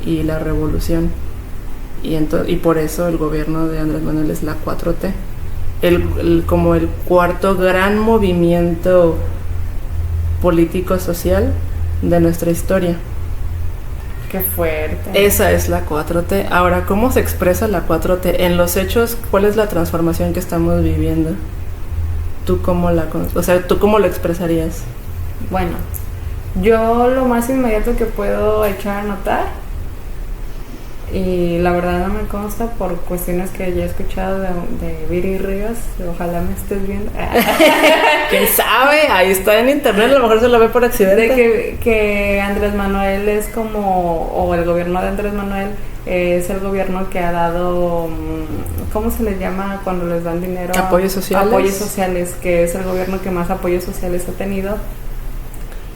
y la revolución. Y por eso el gobierno de Andrés Manuel es la 4T. Como el cuarto gran movimiento político-social de nuestra historia. Qué fuerte. Esa es la 4T. Ahora, ¿cómo se expresa la 4T? En los hechos, ¿cuál es la transformación que estamos viviendo? ¿Tú cómo lo expresarías? Bueno, yo lo más inmediato que puedo echar a notar, y la verdad no me consta por cuestiones que ya he escuchado de Viri Ríos, ojalá me estés viendo. ¿Quién sabe? Ahí está en internet, a lo mejor se lo ve por accidente. De que Andrés Manuel es como, o el gobierno de Andrés Manuel es el gobierno que ha dado, ¿cómo se les llama cuando les dan dinero? Apoyos sociales. Apoyos sociales, que es el gobierno que más apoyos sociales ha tenido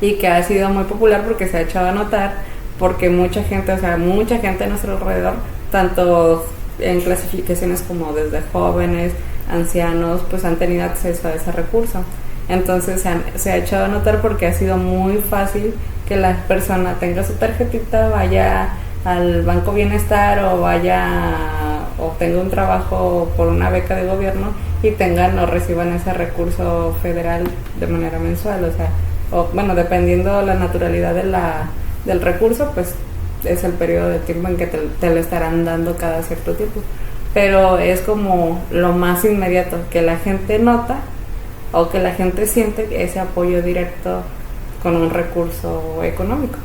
y que ha sido muy popular porque se ha echado a notar, porque mucha gente a nuestro alrededor, tanto en clasificaciones como desde jóvenes, ancianos, pues han tenido acceso a ese recurso. Entonces se ha echado a notar porque ha sido muy fácil que la persona tenga su tarjetita, vaya al Banco Bienestar o tenga un trabajo por una beca de gobierno y tengan o reciban ese recurso federal de manera mensual, dependiendo la naturalidad del recurso, pues es el periodo de tiempo en que te lo estarán dando cada cierto tiempo, pero es como lo más inmediato que la gente nota o que la gente siente ese apoyo directo con un recurso económico.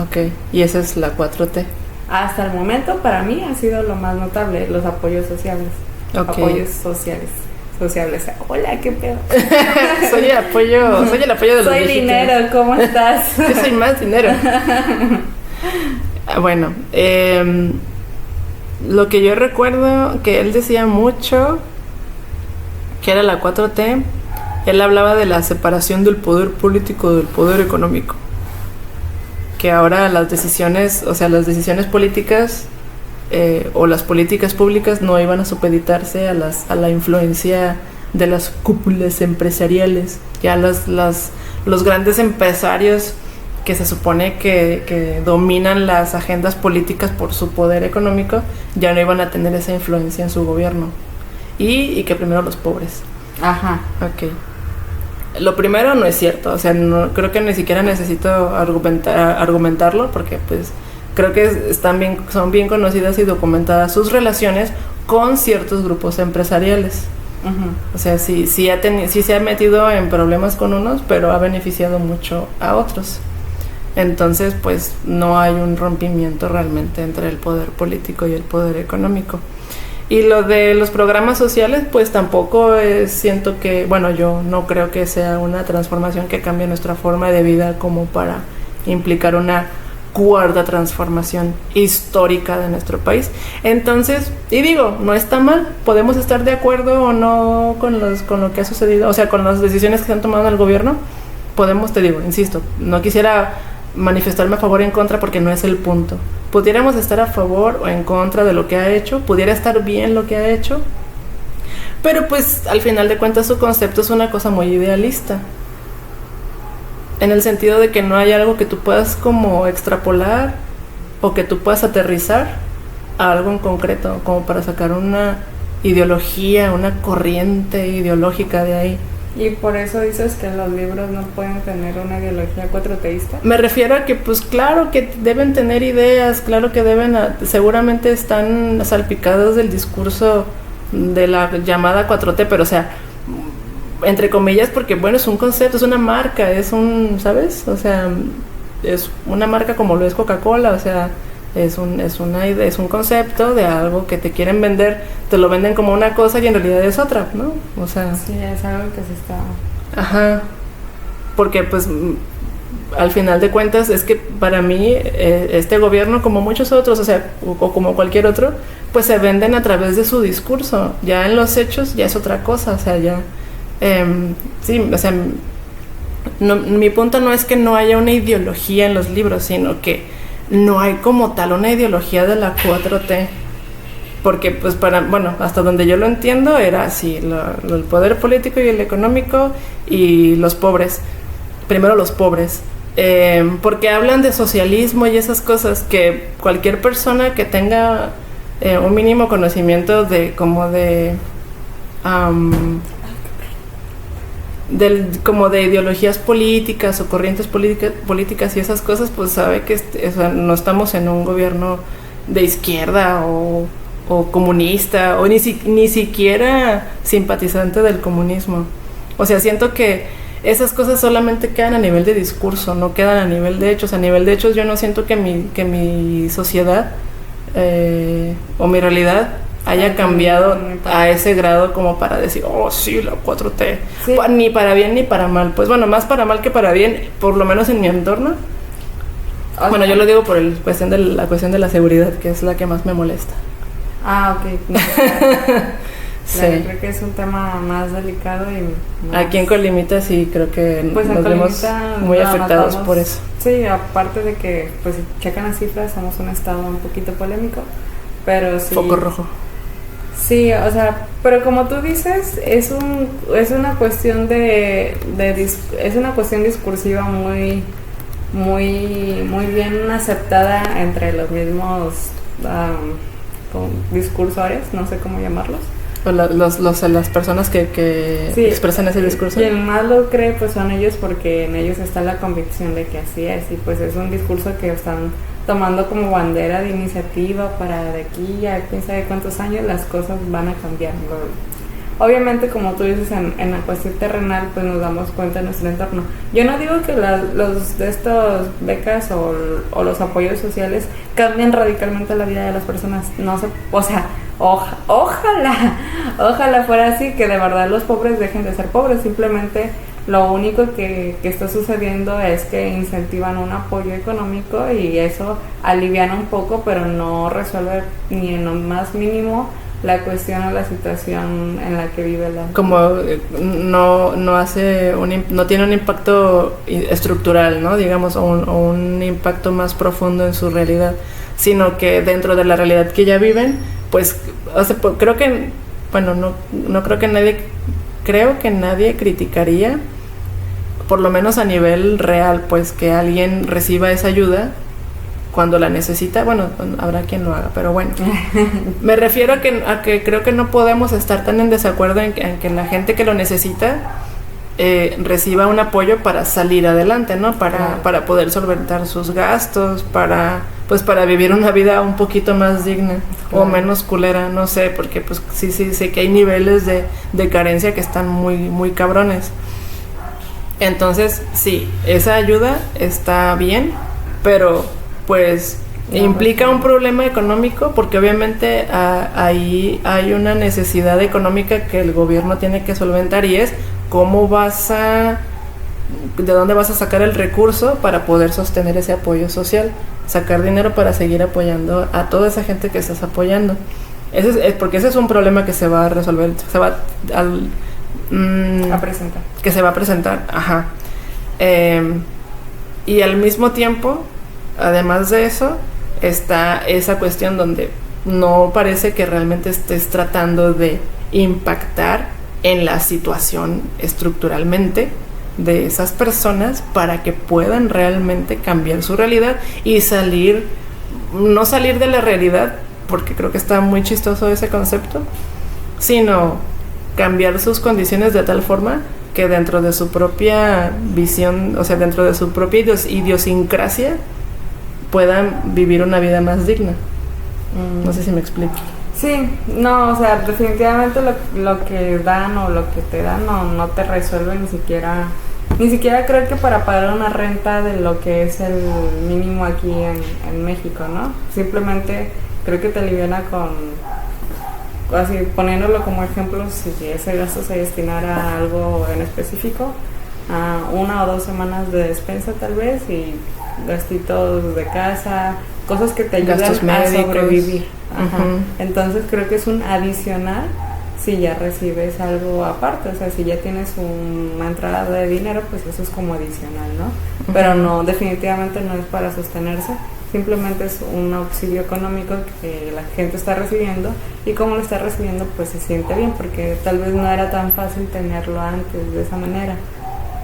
Ok, y esa es la 4T. Hasta el momento para mí ha sido lo más notable, los apoyos sociales. Okay. Apoyos sociales. Hola, qué pedo. soy el apoyo de los Soy viejitos. dinero, ¿cómo estás? Yo soy más dinero. Bueno, lo que yo recuerdo que él decía mucho, que era la 4T, él hablaba de la separación del poder político del poder económico. Que ahora las decisiones políticas o las políticas públicas no iban a supeditarse a la influencia de las cúpulas empresariales. Ya los grandes empresarios que se supone que dominan las agendas políticas por su poder económico ya no iban a tener esa influencia en su gobierno. Y que primero los pobres. Ajá. Ok. Lo primero no es cierto, o sea, no, creo que ni siquiera necesito argumentarlo porque pues creo que son bien conocidas y documentadas sus relaciones con ciertos grupos empresariales. Uh-huh. O sea, sí se ha metido en problemas con unos, pero ha beneficiado mucho a otros. Entonces, pues no hay un rompimiento realmente entre el poder político y el poder económico. Y lo de los programas sociales, pues tampoco siento que, bueno, yo no creo que sea una transformación que cambie nuestra forma de vida como para implicar una cuarta transformación histórica de nuestro país. Entonces, y digo, no está mal, podemos estar de acuerdo o no con lo que ha sucedido, o sea, con las decisiones que se han tomado en el gobierno, podemos, te digo, insisto, no quisiera manifestarme a favor o en contra porque no es el punto. Pudiéramos estar a favor o en contra de lo que ha hecho, pudiera estar bien lo que ha hecho, pero pues al final de cuentas su concepto es una cosa muy idealista, en el sentido de que no hay algo que tú puedas como extrapolar o que tú puedas aterrizar a algo en concreto, como para sacar una ideología, una corriente ideológica de ahí. ¿Y por eso dices que los libros no pueden tener una ideología cuatroteísta? Me refiero a que pues claro que deben tener ideas, claro que seguramente están salpicados del discurso de la llamada 4T, pero o sea, entre comillas, porque bueno, es un concepto, es una marca, ¿sabes? O sea, es una marca como lo es Coca-Cola, o sea, es una idea, es un concepto de algo que te quieren vender, te lo venden como una cosa y en realidad es otra, ¿no? O sea, sí, es algo que se está... Ajá, porque pues al final de cuentas es que para mí este gobierno, como muchos otros, o sea, o como cualquier otro, pues se venden a través de su discurso, ya en los hechos ya es otra cosa, o sea, ya... sí, o sea, mi punto no es que no haya una ideología en los libros, sino que no hay como tal una ideología de la 4T, porque pues bueno, hasta donde yo lo entiendo era así, el poder político y el económico y los pobres, primero los pobres, porque hablan de socialismo y esas cosas que cualquier persona que tenga un mínimo conocimiento de como de ideologías políticas o corrientes políticas y esas cosas, pues sabe que o sea, no estamos en un gobierno de izquierda o comunista o ni siquiera simpatizante del comunismo. O sea, siento que esas cosas solamente quedan a nivel de discurso, no quedan a nivel de hechos. A nivel de hechos yo no siento que mi sociedad o mi realidad haya cambiado a ese grado como para decir, oh sí, la 4T, sí. Ni para bien ni para mal, pues bueno, más para mal que para bien, por lo menos en mi entorno. Okay. Bueno, yo lo digo por la cuestión de la seguridad, que es la que más me molesta. Ah, ok. Sí. Creo que es un tema más delicado y más... Aquí en Colimita sí creo que pues nos vemos muy afectados por eso. Sí, aparte de que, pues si checan las cifras, somos un estado un poquito polémico, pero sí... Foco rojo. Sí, o sea, pero como tú dices, es una cuestión es una cuestión discursiva muy bien aceptada entre los mismos discursores, no sé cómo llamarlos. Las personas que sí, expresan ese discurso. Quien más lo cree pues son ellos, porque en ellos está la convicción de que así es, y pues es un discurso que están tomando como bandera de iniciativa para de aquí a quién sabe cuántos años las cosas van a cambiar. obviamente como tú dices en la cuestión terrenal pues nos damos cuenta en nuestro entorno. Yo no digo que los de estos becas o los apoyos sociales cambien radicalmente la vida de las personas, no sé, o sea, ojalá fuera así, que de verdad los pobres dejen de ser pobres. Simplemente lo único que está sucediendo es que incentivan un apoyo económico y eso aliviana un poco, pero no resuelve ni en lo más mínimo la cuestión o la situación en la que vive la... Como no hace no tiene un impacto estructural, ¿no? Digamos, o un impacto más profundo en su realidad, sino que dentro de la realidad que ya viven, pues, creo que, bueno, no creo que nadie criticaría, por lo menos a nivel real, pues que alguien reciba esa ayuda cuando la necesita. Bueno, habrá quien lo haga, pero bueno. Me refiero a que creo que no podemos estar tan en desacuerdo en que la gente que lo necesita reciba un apoyo para salir adelante, ¿no? Para poder solventar sus gastos, para vivir una vida un poquito más digna o menos culera, no sé, porque pues sí sé que hay niveles de carencia que están muy, muy cabrones. Entonces, sí, esa ayuda está bien, pero pues implica un problema económico, porque obviamente ahí hay una necesidad económica que el gobierno tiene que solventar, y es de dónde vas a sacar el recurso para poder sostener ese apoyo social, sacar dinero para seguir apoyando a toda esa gente que estás apoyando. Porque ese es un problema que se va a resolver, a presentar. Que se va a presentar, ajá. Y al mismo tiempo, además de eso, está esa cuestión donde no parece que realmente estés tratando de impactar en la situación estructuralmente de esas personas para que puedan realmente cambiar su realidad y no salir de la realidad, porque creo que está muy chistoso ese concepto, sino cambiar sus condiciones de tal forma que dentro de su propia visión, o sea, dentro de su propia idiosincrasia, puedan vivir una vida más digna. No sé si me explico. Sí, no, o sea, definitivamente lo que dan o lo que te dan no te resuelve ni siquiera creo que para pagar una renta de lo que es el mínimo aquí en México, ¿no? Simplemente creo que te aliviana así poniéndolo como ejemplo, si ese gasto se destinara a algo en específico, a 1 o 2 semanas de despensa tal vez, y gastitos de casa, cosas que te ayudan a sobrevivir. Ajá. Uh-huh. Entonces creo que es un adicional si ya recibes algo aparte, o sea, si ya tienes una entrada de dinero, pues eso es como adicional, ¿no? Uh-huh. Pero no, definitivamente no es para sostenerse. Simplemente es un auxilio económico que la gente está recibiendo, y como lo está recibiendo pues se siente bien, porque tal vez no era tan fácil tenerlo antes de esa manera,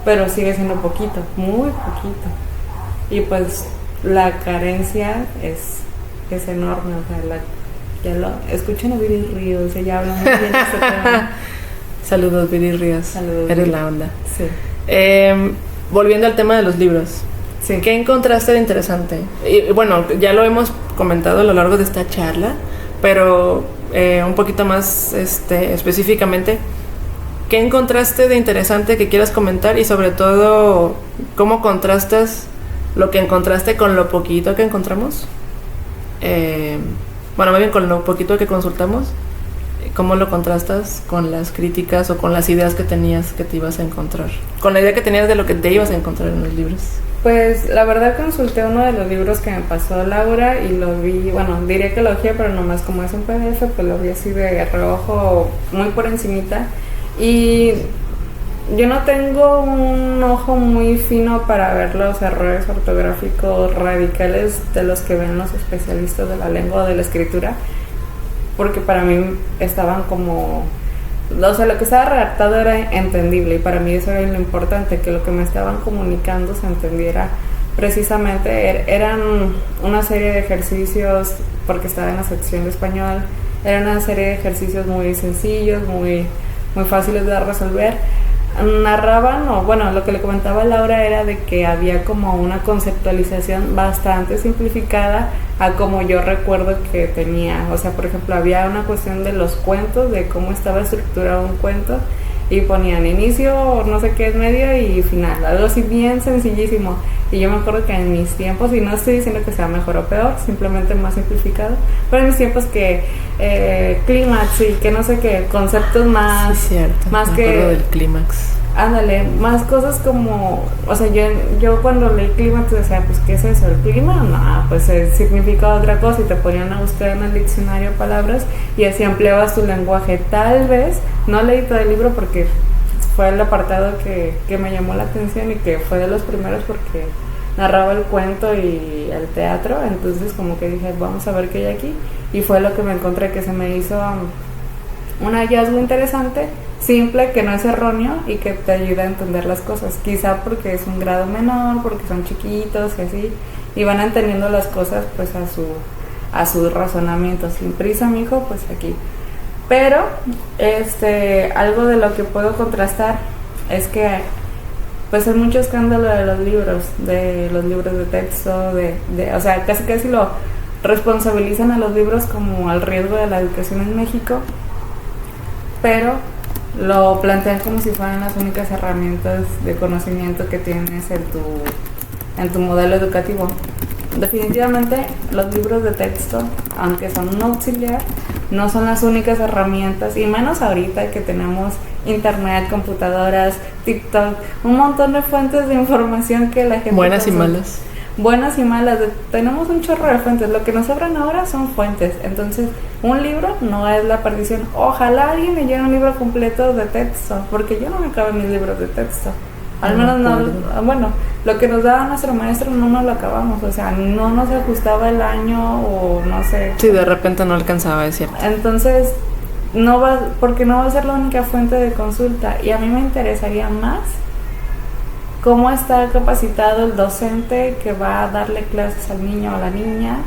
pero sigue siendo poquito, muy poquito, y pues la carencia es enorme. O sea, escuchen a Viri Ríos, ella habla muy bien de ese tema. Saludos, Viri Ríos. Saludos, eres Viri. La onda. Sí. Volviendo al tema de los libros. Sí. ¿Qué encontraste de interesante? Y bueno, ya lo hemos comentado a lo largo de esta charla, pero un poquito más específicamente, ¿qué encontraste de interesante que quieras comentar? Y sobre todo, ¿cómo contrastas lo que encontraste con lo poquito que encontramos? Bueno, más bien con lo poquito que consultamos. ¿Cómo lo contrastas con las críticas o con las ideas que tenías que te ibas a encontrar? Con la idea que tenías de lo que te ibas a encontrar en los libros. Pues la verdad consulté uno de los libros que me pasó Laura y lo vi, bueno, diría que lo ojé, pero nomás como es un PDF, pues lo vi así de reojo, muy por encimita. Y yo no tengo un ojo muy fino para ver los errores ortográficos radicales de los que ven los especialistas de la lengua o de la escritura, porque para mí estaban como... O sea, lo que estaba redactado era entendible, y para mí eso era lo importante, que lo que me estaban comunicando se entendiera precisamente. Eran una serie de ejercicios, porque estaba en la sección de español, era una serie de ejercicios muy sencillos, muy, muy fáciles de resolver, narraban, o bueno, lo que le comentaba Laura era de que había como una conceptualización bastante simplificada a como yo recuerdo que tenía. O sea, por ejemplo, había una cuestión de los cuentos, de cómo estaba estructurado un cuento, y ponían inicio, no sé qué es medio y final, algo así bien sencillísimo. Y yo me acuerdo que en mis tiempos, y no estoy diciendo que sea mejor o peor, simplemente más simplificado, pero en mis tiempos que clímax y que no sé qué, conceptos más, Sí, cierto. más Me que acuerdo del clímax. ándale, más cosas como, o sea, yo cuando leí clímax decía, pues, ¿qué es eso? ¿El clima? No, pues significa otra cosa, y te ponían a buscar en el diccionario palabras y así ampliabas tu lenguaje. Tal vez, no leí todo el libro porque fue el apartado que me llamó la atención y que fue de los primeros porque narraba el cuento y el teatro, entonces como que dije, vamos a ver qué hay aquí, y fue lo que me encontré, que se me hizo un hallazgo interesante, simple, que no es erróneo y que te ayuda a entender las cosas, quizá porque es un grado menor, porque son chiquitos y así, y van entendiendo las cosas pues a su razonamiento, sin prisa, mijo, pues aquí. Pero algo de lo que puedo contrastar es que pues hay mucho escándalo de los libros de texto, o sea, casi lo responsabilizan a los libros como al riesgo de la educación en México, pero lo plantean como si fueran las únicas herramientas de conocimiento que tienes en tu modelo educativo. Definitivamente los libros de texto, aunque son un auxiliar, no son las únicas herramientas, y menos ahorita que tenemos internet, computadoras, TikTok, un montón de fuentes de información que la gente Buenas y consume. malas. Buenas y malas, tenemos un chorro de fuentes, lo que nos sobran ahora son fuentes, entonces un libro no es la perdición. Ojalá alguien leyera un libro completo de texto, porque yo no me acabo mis libros de texto, al menos no, bueno, lo que nos daba nuestro maestro no nos lo acabamos, o sea, no nos ajustaba el año o no sé. Sí, de repente no alcanzaba, es cierto. Entonces, porque no va a ser la única fuente de consulta, y a mí me interesaría más cómo está capacitado el docente que va a darle clases al niño o a la niña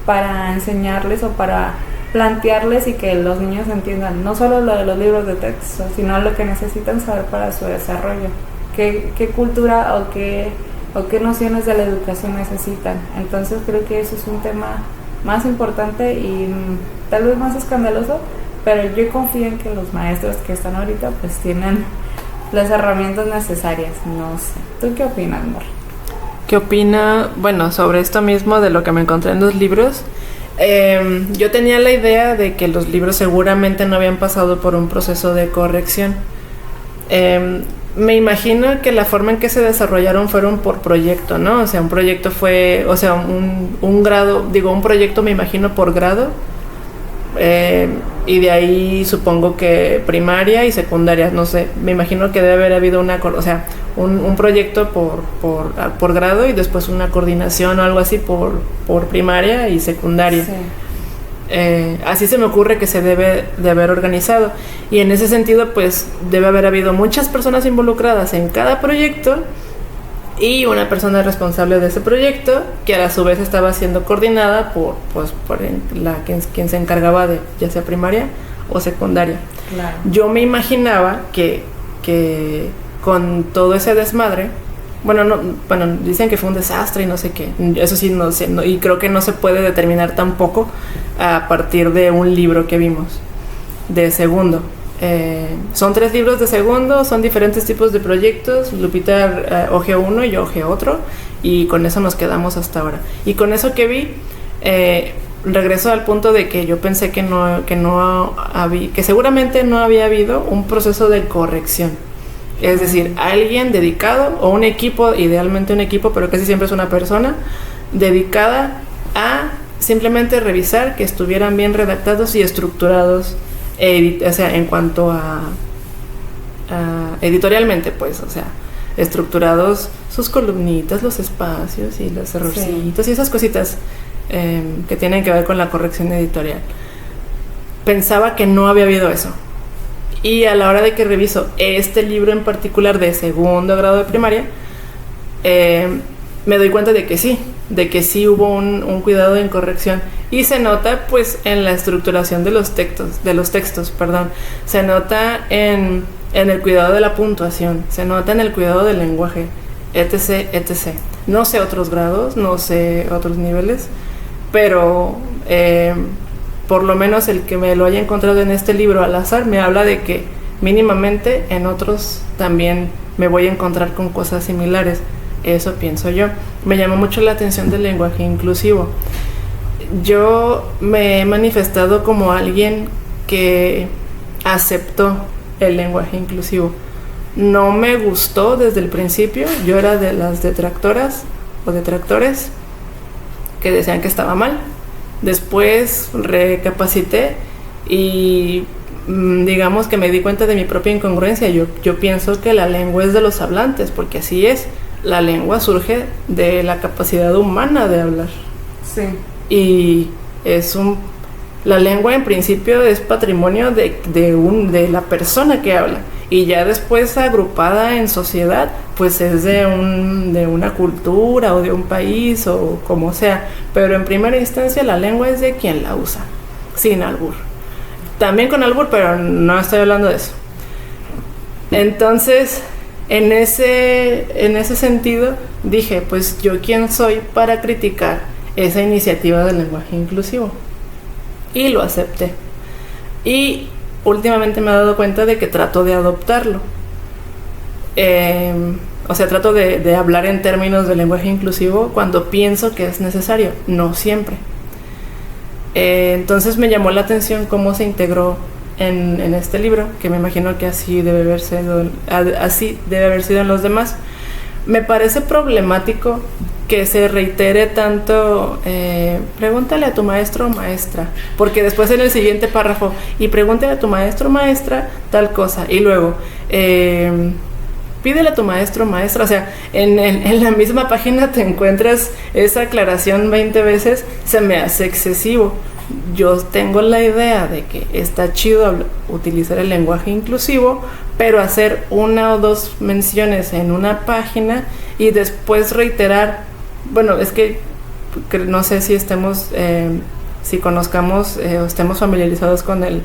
para enseñarles o para plantearles y que los niños entiendan no solo lo de los libros de texto, sino lo que necesitan saber para su desarrollo, qué cultura o qué nociones de la educación necesitan. Entonces creo que eso es un tema más importante y tal vez más escandaloso, pero yo confío en que los maestros que están ahorita pues tienen las herramientas necesarias. No sé, ¿tú qué opinas, Mor? ¿Qué opina? Bueno, sobre esto mismo de lo que me encontré en los libros. Yo tenía la idea de que los libros seguramente no habían pasado por un proceso de corrección. Me imagino que la forma en que se desarrollaron fueron por proyecto, ¿no? O sea, un proyecto fue, o sea, un grado, digo, un proyecto me imagino por grado. Y de ahí supongo que primaria y secundaria, no sé, me imagino que debe haber habido un proyecto por grado y después una coordinación o algo así por primaria y secundaria. Sí. Así se me ocurre que se debe de haber organizado, y en ese sentido pues debe haber habido muchas personas involucradas en cada proyecto y una persona responsable de ese proyecto que a su vez estaba siendo coordinada por quien se encargaba de ya sea primaria o secundaria. Claro. Yo me imaginaba que con todo ese desmadre, bueno, dicen que fue un desastre y no sé qué, eso sí no sé, y creo que no se puede determinar tampoco a partir de un libro que vimos de segundo. Son 3 libros de segundo, son diferentes tipos de proyectos. Lupita hojeó uno y yo hojeé otro, y con eso nos quedamos hasta ahora. Y con eso que vi, regreso al punto de que yo pensé que seguramente no había habido un proceso de corrección. Es decir, alguien dedicado o un equipo, idealmente un equipo, pero casi siempre es una persona dedicada a simplemente revisar que estuvieran bien redactados y estructurados. O sea, en cuanto a editorialmente, pues, o sea, estructurados sus columnitas, los espacios y los errorcitos, sí, y esas cositas que tienen que ver con la corrección editorial. Pensaba que no había habido eso, y a la hora de que reviso este libro en particular de segundo grado de primaria, me doy cuenta de que sí hubo un cuidado en corrección, y se nota pues en la estructuración de los textos, se nota en en el cuidado de la puntuación, se nota en el cuidado del lenguaje, etc, etc. No sé otros grados, no sé otros niveles, pero por lo menos el que me lo haya encontrado en este libro al azar me habla de que mínimamente en otros también me voy a encontrar con cosas similares. Eso pienso yo. Me llamó mucho la atención del lenguaje inclusivo. Yo me he manifestado como alguien que aceptó el lenguaje inclusivo. No me gustó desde el principio. Yo era de las detractoras o detractores que decían que estaba mal. Después recapacité y digamos que me di cuenta de mi propia incongruencia. Yo pienso que la lengua es de los hablantes, porque así es. La lengua surge de la capacidad humana de hablar. Sí. Y la lengua en principio es patrimonio de la persona que habla, y ya después agrupada en sociedad pues es de una cultura o de un país o como sea, pero en primera instancia la lengua es de quien la usa, sin albur, también con albur, pero no estoy hablando de eso. Entonces en ese sentido dije, pues yo quién soy para criticar esa iniciativa del lenguaje inclusivo, y lo acepté. Y últimamente me he dado cuenta de que trato de adoptarlo, o sea, trato de hablar en términos de lenguaje inclusivo cuando pienso que es necesario, no siempre. Entonces me llamó la atención cómo se integró en este libro, que me imagino que así debe haber sido en los demás. Me parece problemático que se reitere tanto, pregúntale a tu maestro o maestra, porque después en el siguiente párrafo, y pregúntale a tu maestro o maestra tal cosa, y luego pídele a tu maestro o maestra, o sea, en la misma página te encuentras esa aclaración 20 veces. Se me hace excesivo. Yo tengo la idea de que está chido utilizar el lenguaje inclusivo, pero hacer una o dos menciones en una página y después reiterar, bueno, es que no sé si si conozcamos o estemos familiarizados con el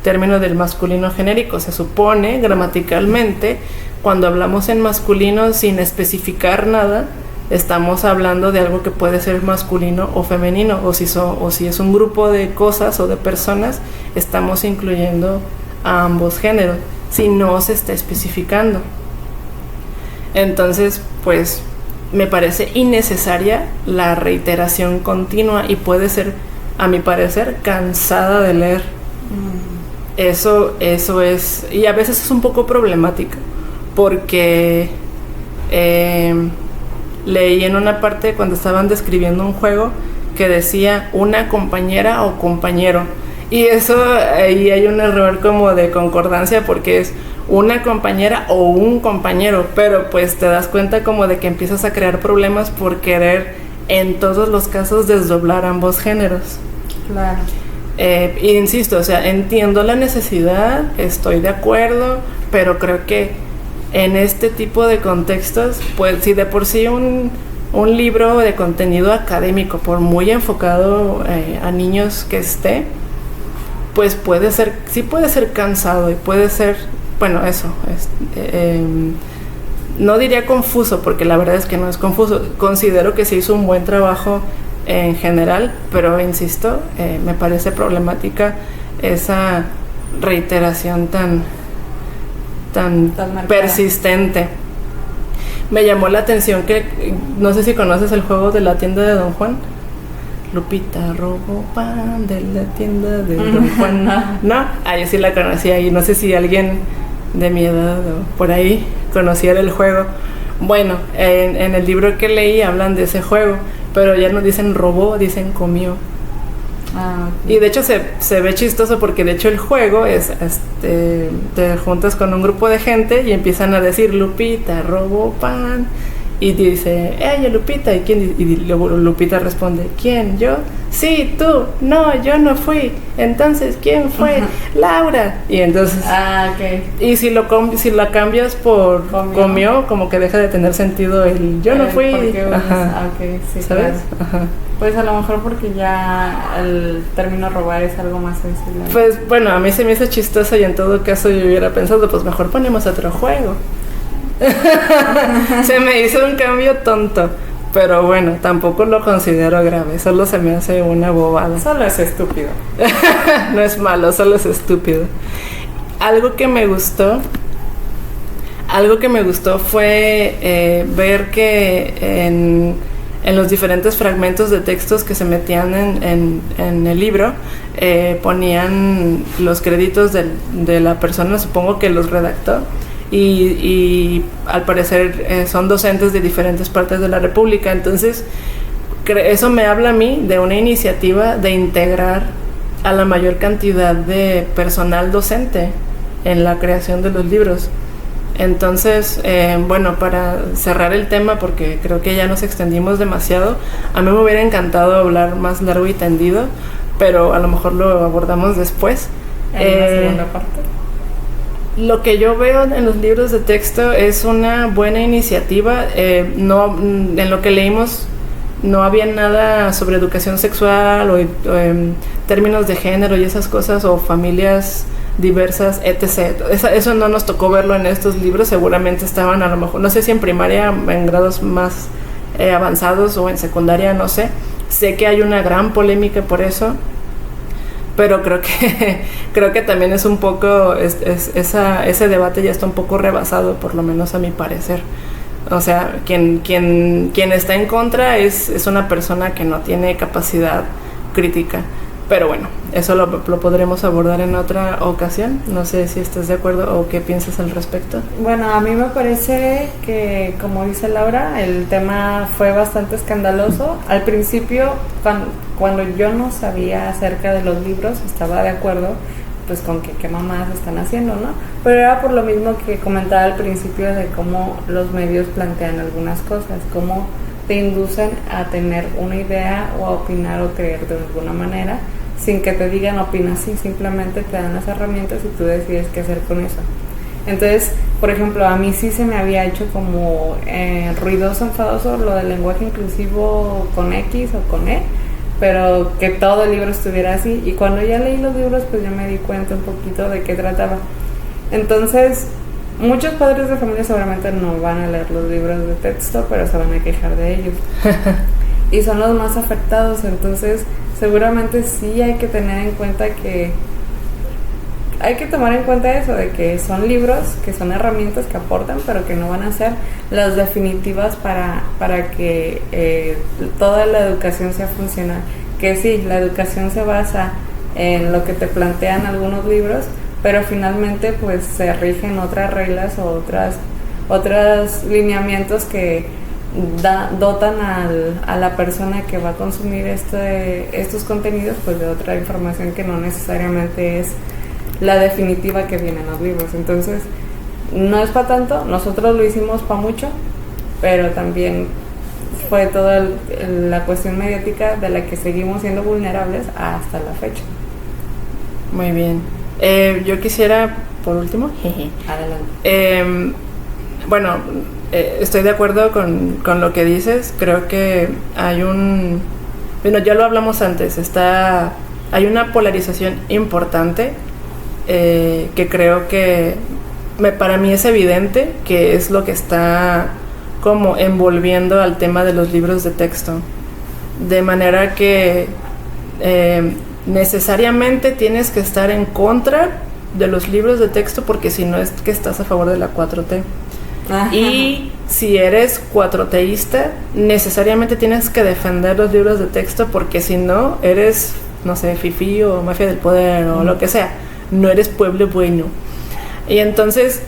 término del masculino genérico. Se supone gramaticalmente, cuando hablamos en masculino sin especificar nada, estamos hablando de algo que puede ser masculino o femenino, o si es un grupo de cosas o de personas, estamos incluyendo a ambos géneros, si no se está especificando. Entonces, pues, me parece innecesaria la reiteración continua y puede ser, a mi parecer, cansada de leer. Eso es, y a veces es un poco problemática, porque leí en una parte cuando estaban describiendo un juego que decía una compañera o compañero, y eso ahí hay un error como de concordancia, porque es una compañera o un compañero, pero pues te das cuenta como de que empiezas a crear problemas por querer en todos los casos desdoblar ambos géneros. Claro. Insisto, o sea, entiendo la necesidad, estoy de acuerdo, pero creo que en este tipo de contextos, pues si de por sí un libro de contenido académico, por muy enfocado a niños que esté, pues puede ser cansado y puede ser, bueno, eso, no diría confuso, porque la verdad es que no es confuso. Considero que se hizo un buen trabajo en general, pero insisto, me parece problemática esa reiteración tan persistente. Me llamó la atención que, no sé si conoces el juego de la tienda de Don Juan. Lupita robó pan de la tienda de Don Juan. No, yo sí la conocía, y no sé si alguien de mi edad o por ahí conociera el juego. Bueno, en el libro que leí hablan de ese juego, pero ya no dicen robó, dicen comió. Okay. Y de hecho se ve chistoso, porque de hecho el juego es, te juntas con un grupo de gente y empiezan a decir Lupita robó pan, Y dice, ella Lupita, ¿y quién? Y luego Lupita responde, ¿quién? ¿Yo? Sí, tú. No, yo no fui. Entonces, ¿quién fue? Laura. Y entonces... ok. Y si la cambias por comió, como que deja de tener sentido el yo no fui. Ajá. Ok, sí, ¿sabes? Claro. Ajá. Pues a lo mejor porque ya el término robar es algo más sensible. Pues bueno, a mí se me hizo chistoso y en todo caso yo hubiera pensado, pues mejor ponemos otro juego. Se me hizo un cambio tonto, pero bueno, tampoco lo considero grave, solo se me hace una bobada. Solo es estúpido. No es malo, solo es estúpido. Algo que me gustó fue ver que en los diferentes fragmentos de textos que se metían en el libro, ponían los créditos de la persona, supongo que los redactó, y al parecer son docentes de diferentes partes de la República. Entonces eso me habla a mí de una iniciativa de integrar a la mayor cantidad de personal docente en la creación de los libros. Entonces, bueno, para cerrar el tema, porque creo que ya nos extendimos demasiado, a mí me hubiera encantado hablar más largo y tendido, pero a lo mejor lo abordamos después. En la segunda parte. Lo que yo veo en los libros de texto es una buena iniciativa. No, en lo que leímos no había nada sobre educación sexual o términos de género y esas cosas, o familias diversas, etc. Eso no nos tocó verlo en estos libros. Seguramente estaban, a lo mejor, no sé si en primaria, en grados más avanzados, o en secundaria, no sé. Sé que hay una gran polémica por eso, pero creo que también es un poco, ese debate ya está un poco rebasado, por lo menos a mi parecer. O sea, quien está en contra es una persona que no tiene capacidad crítica. Pero bueno, eso lo podremos abordar en otra ocasión. No sé si estás de acuerdo o qué piensas al respecto. Bueno, a mí me parece que, como dice Laura, el tema fue bastante escandaloso. Al principio, cuando yo no sabía acerca de los libros, estaba de acuerdo pues con que qué mamás están haciendo, ¿no? Pero era por lo mismo que comentaba al principio de cómo los medios plantean algunas cosas, cómo te inducen a tener una idea o a opinar o creer de alguna manera, sin que te digan opina así, simplemente te dan las herramientas y tú decides qué hacer con eso. Entonces, por ejemplo, a mí sí se me había hecho como ruidoso, enfadoso lo del lenguaje inclusivo con X o con E, pero que todo el libro estuviera así. Y cuando ya leí los libros, pues ya me di cuenta un poquito de qué trataba. Entonces, muchos padres de familia seguramente no van a leer los libros de texto, pero se van a quejar de ellos. Y son los más afectados, entonces seguramente sí hay que tener en cuenta que hay que tomar en cuenta eso, de que son libros, que son herramientas que aportan, pero que no van a ser las definitivas para que toda la educación sea funcional. Que sí, la educación se basa en lo que te plantean algunos libros, pero finalmente pues se rigen otras reglas o otros lineamientos que dotan a la persona que va a consumir estos contenidos pues de otra información que no necesariamente es la definitiva que viene en los libros. Entonces no es para tanto, nosotros lo hicimos para mucho, pero también fue toda la cuestión mediática de la que seguimos siendo vulnerables hasta la fecha. Muy bien. Yo quisiera, por último, Adelante. Bueno, estoy de acuerdo con lo que dices. Creo que hay bueno, ya lo hablamos antes, hay una polarización importante que creo que para mí es evidente que es lo que está como envolviendo al tema de los libros de texto, de manera que necesariamente tienes que estar en contra de los libros de texto, porque si no es que estás a favor de la 4T. Ajá. Y si eres 4Tista, necesariamente tienes que defender los libros de texto, porque si no, eres, no sé, fifí o mafia del poder o lo que sea. No eres pueblo bueno. Y entonces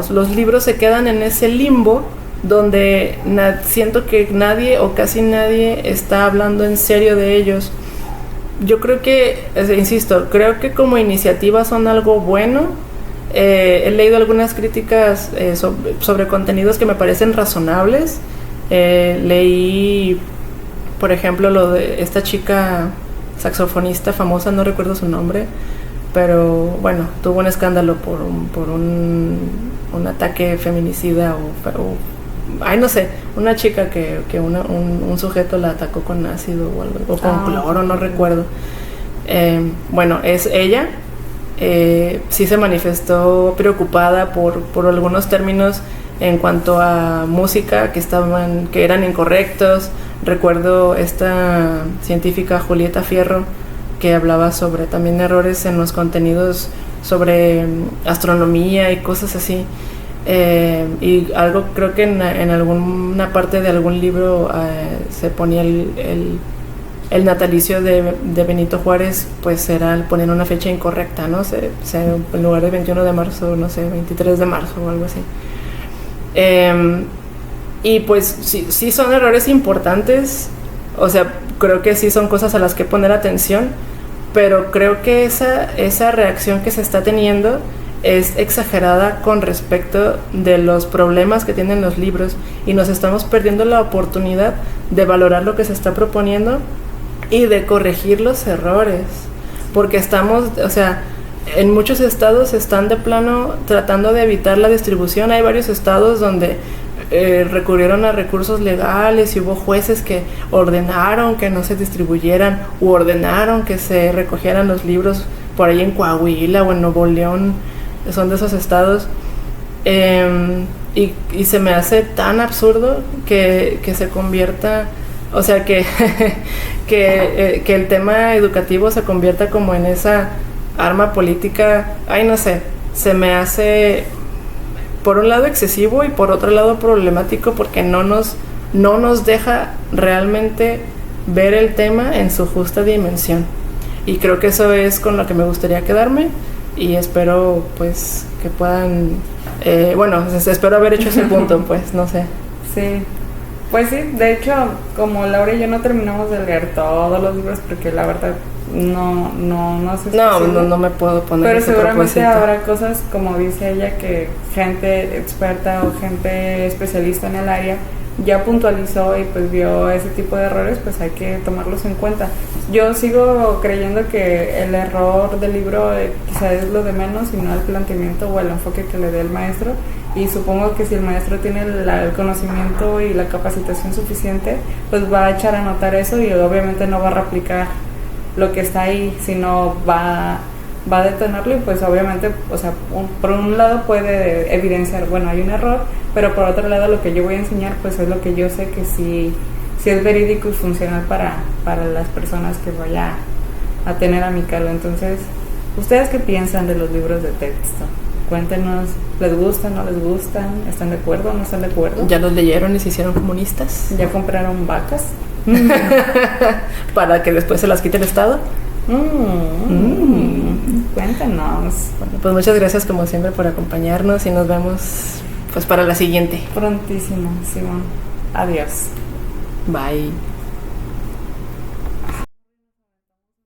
los libros se quedan en ese limbo donde siento que nadie o casi nadie está hablando en serio de ellos. Yo creo que, insisto, creo que como iniciativa son algo bueno, He leído algunas críticas sobre contenidos que me parecen razonables. Leí, por ejemplo, lo de esta chica saxofonista famosa, no recuerdo su nombre, pero bueno, tuvo un escándalo por un ataque feminicida ay, no sé, una chica que un sujeto la atacó con ácido o algo, o con cloro, no recuerdo. Bueno, es ella. Sí se manifestó preocupada por algunos términos en cuanto a música que eran incorrectos. Recuerdo esta científica Julieta Fierro que hablaba sobre también errores en los contenidos sobre astronomía y cosas así. Y algo, creo que en alguna parte de algún libro se ponía el natalicio de Benito Juárez, pues era poner una fecha incorrecta, ¿no? En lugar de 21 de marzo, no sé, 23 de marzo o algo así. Y pues sí son errores importantes, o sea, creo que sí son cosas a las que poner atención, pero creo que esa reacción que se está teniendo es exagerada con respecto de los problemas que tienen los libros, y nos estamos perdiendo la oportunidad de valorar lo que se está proponiendo y de corregir los errores, porque o sea, en muchos estados están de plano tratando de evitar la distribución. Hay varios estados donde recurrieron a recursos legales y hubo jueces que ordenaron que no se distribuyeran u ordenaron que se recogieran los libros por ahí en Coahuila o en Nuevo León. Son de esos estados. Y se me hace tan absurdo que se convierta, o sea, que el tema educativo se convierta como en esa arma política. Ay, no sé, se me hace por un lado excesivo y por otro lado problemático, porque no nos deja realmente ver el tema en su justa dimensión. Y creo que eso es con lo que me gustaría quedarme, y espero pues que puedan espero haber hecho ese punto, pues no sé. Sí, pues sí, de hecho, como Laura y yo no terminamos de leer todos los libros, porque la verdad no sé. No me puedo poner. Pero ese seguramente propósito. habrá cosas, como dice ella, que gente experta o gente especialista en el área ya puntualizó y pues vio ese tipo de errores, pues hay que tomarlos en cuenta. Yo sigo creyendo que el error del libro quizá es lo de menos, y no el planteamiento o el enfoque que le dé el maestro. Y supongo que si el maestro tiene el conocimiento y la capacitación suficiente, pues va a echar a notar eso, y obviamente no va a replicar lo que está ahí, sino va a detenerlo. Y pues obviamente, o sea, por un lado puede evidenciar, bueno, hay un error, pero por otro lado lo que yo voy a enseñar pues es lo que yo sé que sí es verídico y funcional para las personas que voy a tener a mi cargo. Entonces, ¿ustedes qué piensan de los libros de texto? Cuéntenos, ¿les gustan, no les gustan? ¿Están de acuerdo o no están de acuerdo? ¿Ya los leyeron y se hicieron comunistas? ¿Ya compraron vacas? ¿Para que después se las quite el Estado? Cuéntanos. Bueno, pues muchas gracias como siempre por acompañarnos, y nos vemos pues para la siguiente. Prontísimo, Simón. Adiós. Bye.